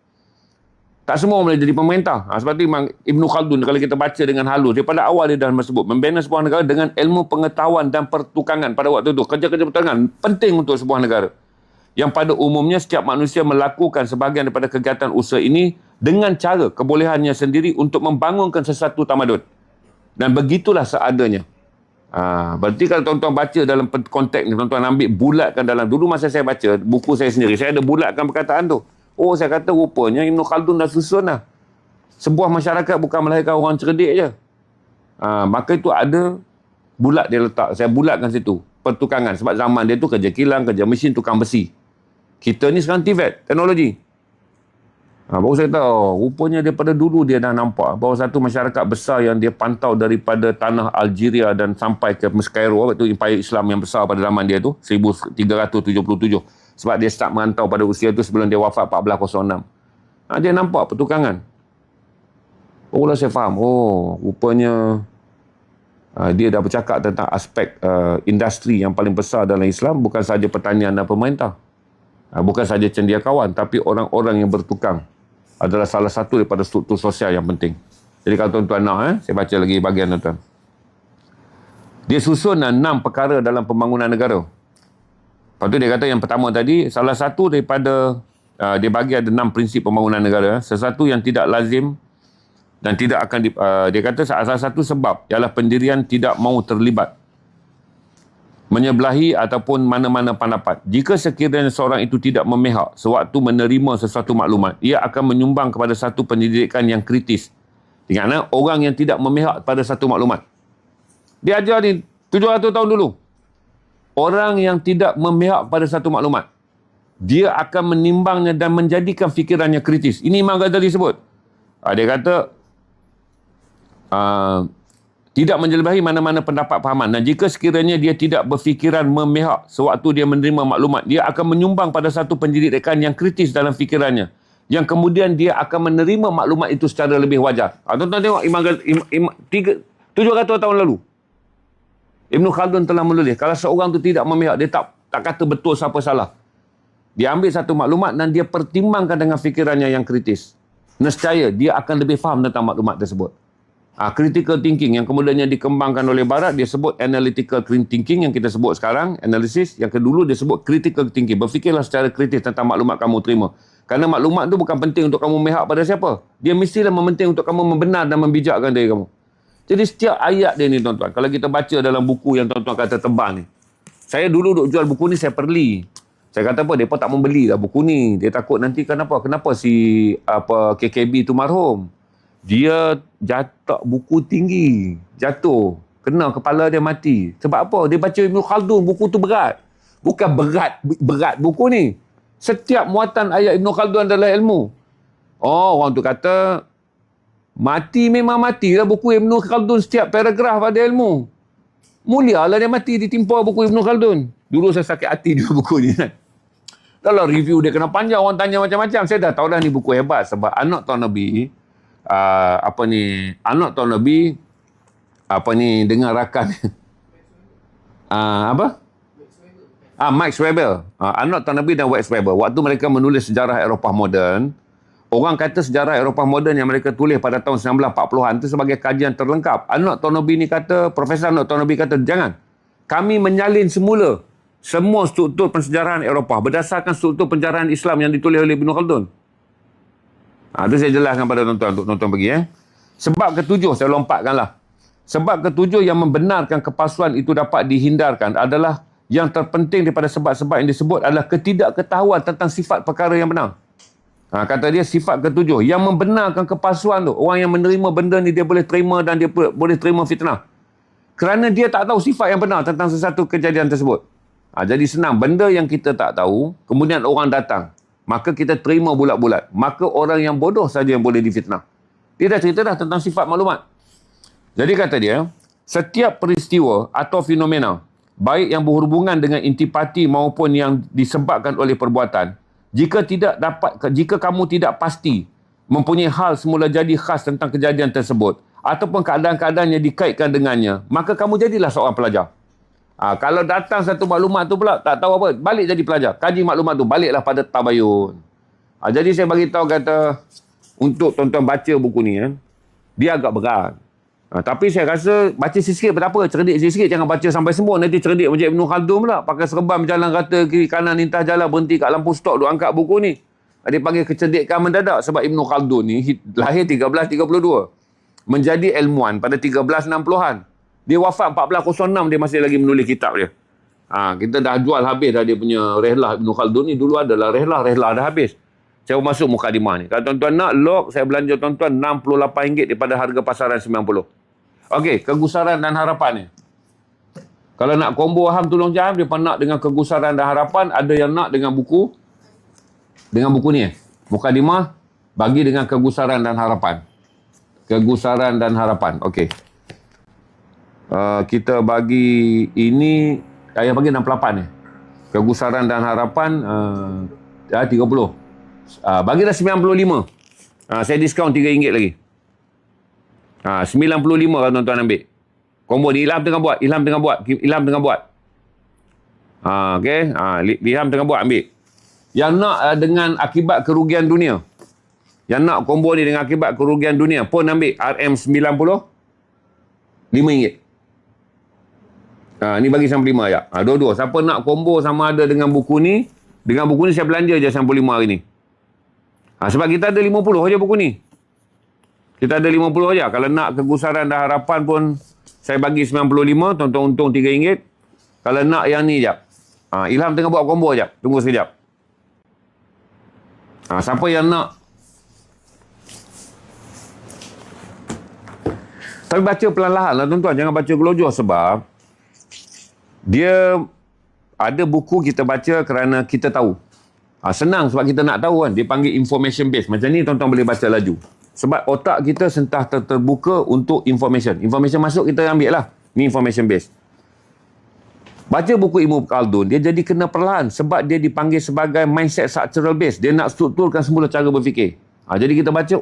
Tak semua boleh jadi pemerintah. Sebab itu memang Ibn Khaldun kalau kita baca dengan halus, daripada awal dia dah sebut membina sebuah negara dengan ilmu pengetahuan dan pertukangan pada waktu itu. Kerja-kerja pertukangan penting untuk sebuah negara. Yang pada umumnya setiap manusia melakukan sebahagian daripada kegiatan usaha ini dengan cara kebolehannya sendiri untuk membangunkan sesuatu tamadun. Dan begitulah seadanya. Berarti kalau tuan-tuan baca dalam konteks ni, tuan-tuan ambil bulatkan dalam, dulu masa saya baca buku saya sendiri, saya ada bulatkan perkataan tu. Oh, saya kata rupanya Ibn Khaldun dah susun dah. Sebuah masyarakat bukan melahirkan orang cerdik je. Maka itu ada bulat dia letak. Saya bulatkan situ. Pertukangan. Sebab zaman dia tu kerja kilang, kerja mesin, tukang besi. Kita ni sekarang TVET, teknologi. Baru saya tahu, rupanya daripada dulu dia dah nampak bahawa satu masyarakat besar yang dia pantau daripada tanah Algeria dan sampai ke Cairo, iaitu Empire Islam yang besar pada zaman dia tu, 1377. Sebab dia start merantau pada usia tu sebelum dia wafat 1406. Dia nampak pertukangan. Barulah saya faham. Oh, rupanya dia dah bercakap tentang aspek industri yang paling besar dalam Islam, bukan sahaja pertanian dan pemerintah. Bukan sahaja cendekiawan, tapi orang-orang yang bertukang adalah salah satu daripada struktur sosial yang penting. Jadi kalau tuan-tuan nak, saya baca lagi bahagian tuan-tuan. Dia susun 6 perkara dalam pembangunan negara. Lepas tu dia kata yang pertama tadi, salah satu daripada, dia bagi ada 6 prinsip pembangunan negara. Sesuatu yang tidak lazim dan tidak akan, dia kata salah satu sebab ialah pendirian tidak mahu terlibat, menyebelahi ataupun mana-mana pendapat. Jika sekiranya seorang itu tidak memihak sewaktu menerima sesuatu maklumat, ia akan menyumbang kepada satu pendidikan yang kritis. Dengan orang yang tidak memihak pada satu maklumat. Dia ajar ni 700 tahun dulu. Orang yang tidak memihak pada satu maklumat, dia akan menimbangnya dan menjadikan fikirannya kritis. Ini Imam Ghazali sebut. Dia kata, tidak menjelajahi mana-mana pendapat pahaman. Dan jika sekiranya dia tidak berfikiran memihak sewaktu dia menerima maklumat, dia akan menyumbang pada satu pendidikan yang kritis dalam fikirannya, yang kemudian dia akan menerima maklumat itu secara lebih wajar. Tuan-tuan tengok, 700 tahun lalu, Ibn Khaldun telah menulis, kalau seorang tu tidak memihak, dia tak kata betul siapa salah. Dia ambil satu maklumat dan dia pertimbangkan dengan fikirannya yang kritis. Nescaya dia akan lebih faham tentang maklumat tersebut. Critical thinking yang kemudiannya dikembangkan oleh Barat, dia sebut analytical thinking yang kita sebut sekarang, analisis. Yang kedua dia sebut critical thinking. Berfikirlah secara kritis tentang maklumat kamu terima. Kerana maklumat tu bukan penting untuk kamu memihak pada siapa. Dia mestilah penting untuk kamu membenar dan membijakkan diri kamu. Jadi setiap ayat dia ni tuan-tuan, kalau kita baca dalam buku yang tuan-tuan kata tebal ni. Saya dulu duk jual buku ni, saya perli. Saya kata apa, mereka tak membeli lah buku ni. Dia takut nanti kenapa si KKB tu marhum. Dia jatuh buku tinggi, jatuh. Kena kepala dia mati. Sebab apa? Dia baca Ibn Khaldun, buku tu berat. Bukan berat buku ni. Setiap muatan ayat Ibn Khaldun adalah ilmu. Orang tu kata, mati memang matilah buku Ibn Khaldun, setiap paragraf ada ilmu. Mulia lah dia mati ditimpa buku Ibn Khaldun. Dulu saya sakit hati juga buku ni kan. Kalau review dia kena panjang, orang tanya macam-macam. Saya dah tahu dah ni buku hebat sebab anak tuan Nabi, anak tuan Nabi, dengan rakan, Max Weber. Anak tuan Nabi dan Max Weber. Waktu mereka menulis sejarah Eropah moden, orang kata sejarah Eropah moden yang mereka tulis pada tahun 1940-an itu sebagai kajian terlengkap. Anak tuan Nabi ni kata, Profesor anak tuan Nabi kata, jangan. Kami menyalin semula semua struktur pensejarahan Eropah berdasarkan struktur pensejarahan Islam yang ditulis oleh Ibn Khaldun. Itu saya jelaskan pada tuan-tuan untuk tuan-tuan pergi. Sebab ketujuh, saya lompatkanlah. Sebab ketujuh yang membenarkan kepalsuan itu dapat dihindarkan adalah yang terpenting daripada sebab-sebab yang disebut adalah ketidakketahuan tentang sifat perkara yang benar. Kata dia sifat ketujuh yang membenarkan kepalsuan tu. Orang yang menerima benda ni dia boleh terima dan dia boleh terima fitnah. Kerana dia tak tahu sifat yang benar tentang sesuatu kejadian tersebut. Jadi senang, benda yang kita tak tahu, kemudian orang datang, maka kita terima bulat-bulat. Maka orang yang bodoh saja yang boleh difitnah. Dia dah cerita dah tentang sifat maklumat. Jadi kata dia, setiap peristiwa atau fenomena, baik yang berhubungan dengan intipati maupun yang disebabkan oleh perbuatan, jika kamu tidak pasti mempunyai hal semula jadi khas tentang kejadian tersebut, ataupun keadaan-keadaan yang dikaitkan dengannya, maka kamu jadilah seorang pelajar. Kalau datang satu maklumat tu pula, tak tahu apa, balik jadi pelajar. Kaji maklumat tu, baliklah pada tabayun. Jadi saya bagi tahu kata, untuk tuan-tuan baca buku ni, dia agak berat. Tapi saya rasa, baca sikit tak apa, cerdik sikit, jangan baca sampai semua. Nanti cerdik macam Ibn Khaldun pula, pakai serban berjalan rata, kiri kanan, lintas jalan, berhenti kat lampu stop, duk angkat buku ni. Dia panggil kecerdikan mendadak, sebab Ibn Khaldun ni, lahir 1332. Menjadi ilmuwan pada 1360-an. Dia wafat 1406, dia masih lagi menulis kitab dia. Kita dah jual habis dah dia punya Rihlah Ibn Khaldun ni. Dulu adalah Rihlah dah habis. Saya masuk mukadimah ni. Kalau tuan-tuan nak log, saya belanja tuan-tuan RM68 daripada harga pasaran RM90. Okey, kegusaran dan harapan ni. Kalau nak combo Aham Tolong Jam, dia nak dengan kegusaran dan harapan, ada yang nak dengan buku ni. Mukadimah bagi dengan kegusaran dan harapan. Kegusaran dan harapan. Okey. Kita bagi ini, saya bagi 68 ni. Kegusaran dan harapan 30. Bagilah 95. Saya diskaun RM3 lagi. 95 kalau tuan-tuan ambil. Combo ni Ilham tengah buat. Okey. Ilham tengah buat, ambil. Yang nak dengan akibat kerugian dunia. Yang nak combo ni dengan akibat kerugian dunia pun ambil RM90 RM5. Ni bagi 95 je. Dua-dua. Siapa nak combo sama ada dengan buku ni saya belanja je 95 hari ni. Sebab kita ada 50 je buku ni. Kita ada 50 je. Kalau nak kegusaran dan harapan pun saya bagi 95, tuan-tuan untung RM3. Kalau nak yang ni jap. Ilham tengah buat combo jap. Tunggu sekejap. Siapa yang nak? Tapi baca perlahan-lahan lah tuan-tuan. Jangan baca gelojoh sebab dia ada buku kita baca kerana kita tahu. Senang sebab kita nak tahu kan. Dia panggil information based. Macam ni tuan-tuan boleh baca laju. Sebab otak kita sentah terbuka untuk information. Information masuk kita ambil lah. Ni information based. Baca buku Ibn Khaldun, dia jadi kena perlahan. Sebab dia dipanggil sebagai mindset structural based. Dia nak strukturkan semula cara berfikir. Jadi kita baca,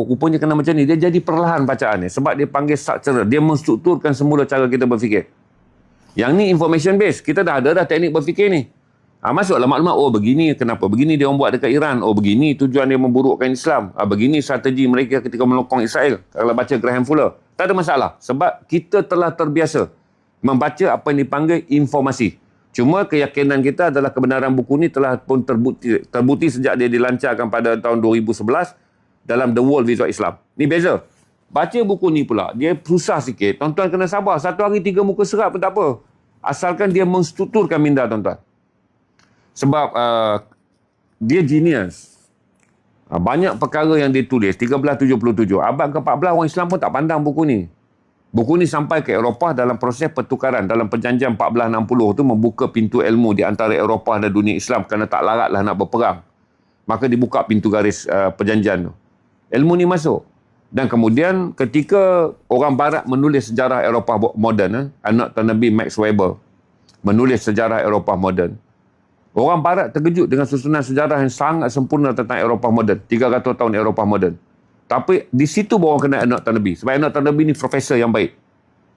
rupanya kena macam ni. Dia jadi perlahan bacaan ni. Sebab dia panggil structural. Dia menstrukturkan semula cara kita berfikir. Yang ni information based. Kita dah ada teknik berfikir ni. Masuklah maklumat, begini kenapa, begini dia orang buat dekat Iran, begini tujuan dia memburukkan Islam, begini strategi mereka ketika melokong Israel. Kalau baca Graham Fuller, tak ada masalah. Sebab kita telah terbiasa membaca apa yang dipanggil informasi. Cuma keyakinan kita adalah kebenaran buku ni telah pun terbukti sejak dia dilancarkan pada tahun 2011 dalam The World Visual Islam. Ni beza. Baca buku ni pula, dia susah sikit. Tuan-tuan kena sabar. Satu hari 3 muka surat pun tak apa. Asalkan dia menstrukturkan minda tuan-tuan. Sebab dia genius. Banyak perkara yang dia tulis. 1377. Abad ke-14 orang Islam pun tak pandang buku ni. Buku ni sampai ke Eropah dalam proses pertukaran. Dalam perjanjian 1460 tu membuka pintu ilmu di antara Eropah dan dunia Islam kerana tak laratlah nak berperang. Maka dibuka pintu garis perjanjian tu. Ilmu ni masuk. Dan kemudian ketika orang barat menulis sejarah Eropah moden, anak Tuan Nabi Max Weber menulis sejarah Eropah moden, orang barat terkejut dengan susunan sejarah yang sangat sempurna tentang Eropah moden, 300 tahun Eropah moden. Tapi di situ baru orang kenal anak Tuan Nabi. Sebab anak Tuan Nabi ni profesor yang baik.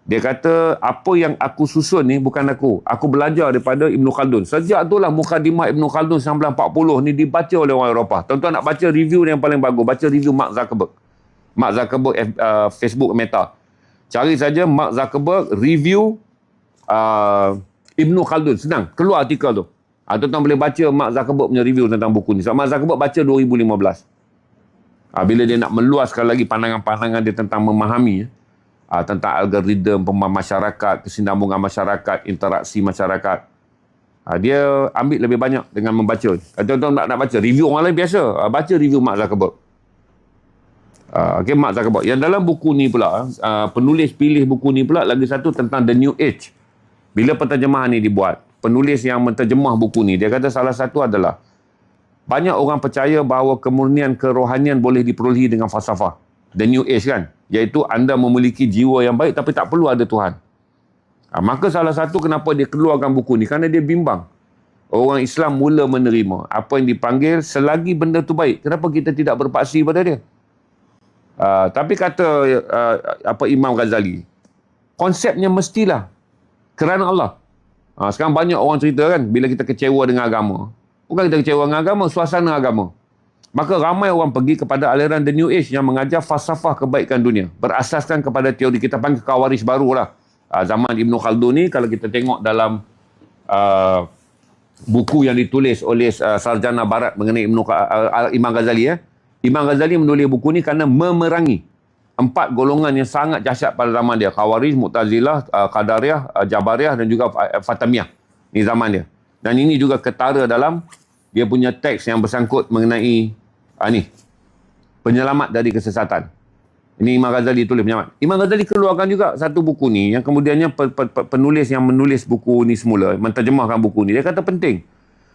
Dia kata, apa yang aku susun ni bukan aku. Aku belajar daripada Ibn Khaldun. Sejak itulah Mukadimah Ibn Khaldun 1940 ni dibaca oleh orang Eropah. Tuan-tuan nak baca review yang paling bagus. Baca review Mark Zuckerberg. Mark Zuckerberg Facebook Meta. Cari saja Mark Zuckerberg review Ibn Khaldun. Senang. Keluar artikel tu. Tuan-tuan boleh baca Mark Zuckerberg punya review tentang buku ni. Sebab Mark Zuckerberg baca 2015. Bila dia nak meluaskan lagi pandangan-pandangan dia tentang memahami tentang algoritma masyarakat, kesinambungan masyarakat, interaksi masyarakat. Dia ambil lebih banyak dengan membaca. Tuan-tuan nak baca review orang lain biasa. Baca review Mark Zuckerberg. Mark Zuckerberg. Yang dalam buku ni pula, penulis pilih buku ni pula lagi satu tentang The New Age. Bila penterjemahan ni dibuat, penulis yang menterjemah buku ni, dia kata salah satu adalah banyak orang percaya bahawa kemurnian kerohanian boleh diperolehi dengan falsafah. The New Age kan? Iaitu anda memiliki jiwa yang baik tapi tak perlu ada Tuhan. Maka salah satu kenapa dia keluarkan buku ni, kerana dia bimbang. Orang Islam mula menerima apa yang dipanggil selagi benda tu baik. Kenapa kita tidak berpaksi pada dia? Tapi kata Imam Ghazali, konsepnya mestilah kerana Allah. Sekarang banyak orang cerita kan, bila kita kecewa dengan agama. Bukan kita kecewa dengan agama, suasana agama. Maka ramai orang pergi kepada aliran The New Age yang mengajar falsafah kebaikan dunia. Berasaskan kepada teori, kita panggil Khawarij barulah. Zaman Ibn Khaldun ni, kalau kita tengok dalam buku yang ditulis oleh sarjana barat mengenai Imam Ghazali. Imam Ghazali menulis buku ni kerana memerangi 4 golongan yang sangat dahsyat pada zaman dia. Khawarij, Mu'tazilah, Qadariyah, Jabariyah dan juga Fatamiyah. Ni zaman dia. Dan ini juga ketara dalam dia punya teks yang bersangkut mengenai penyelamat dari kesesatan. Ini Imam Ghazali tulis penyelamat. Imam Ghazali keluarkan juga satu buku ni yang kemudiannya penulis yang menulis buku ni semula, menterjemahkan buku ni, dia kata penting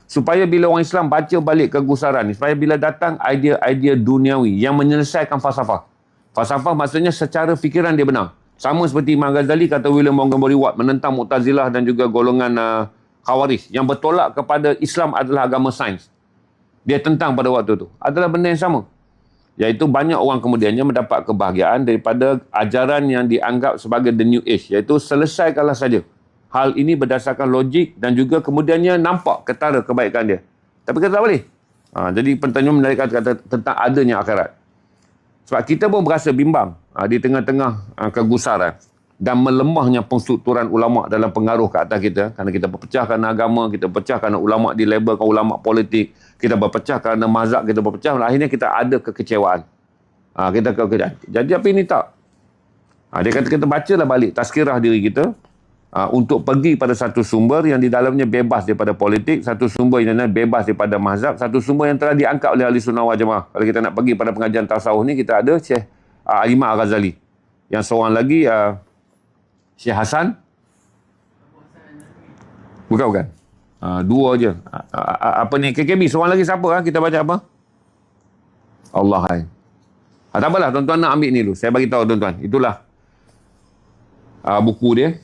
supaya bila orang Islam baca balik kegusaran ni, supaya bila datang idea-idea duniawi yang menyelesaikan falsafah. Falsafah maksudnya secara fikiran dia benar. Sama seperti Imam Ghazali kata William Montgomery Watt menentang Mu'tazilah dan juga golongan Khawarij yang bertolak kepada Islam adalah agama sains. Dia tentang pada waktu tu. Adalah benda yang sama. Iaitu banyak orang kemudiannya mendapat kebahagiaan daripada ajaran yang dianggap sebagai The New Age. Iaitu selesaikanlah saja. Hal ini berdasarkan logik dan juga kemudiannya nampak ketara kebaikan dia. Tapi kita tak boleh. Jadi penterjemah menarik kata tentang adanya akhirat. Sebab kita pun berasa bimbang di tengah-tengah kegusaran dan melemahnya pengstrukturan ulama' dalam pengaruh ke atas kita. Kerana kita berpecah kerana agama, kita berpecah kerana ulama' dilabelkan ulama' politik, kita berpecah kerana mazhab, kita berpecah. Akhirnya kita ada kekecewaan. Kita kekecewaan. Jadi apa ini tak? Dia kata kita bacalah balik tazkirah diri kita untuk pergi pada satu sumber yang di dalamnya bebas daripada politik, satu sumber yang bebas daripada mazhab, satu sumber yang telah diangkat oleh Ahli Sunnah wal Jamaah. Kalau kita nak pergi pada pengajian tasawuf ni, kita ada Syekh Imam Al-Ghazali. Yang seorang lagi Syekh Hasan. Bukan. Dua je. Apa ni? KKB. Seorang lagi siapa? Kita baca apa? Allah. Tak apalah. Tuan-tuan nak ambil ni dulu. Saya bagi tahu tuan-tuan. Itulah buku dia.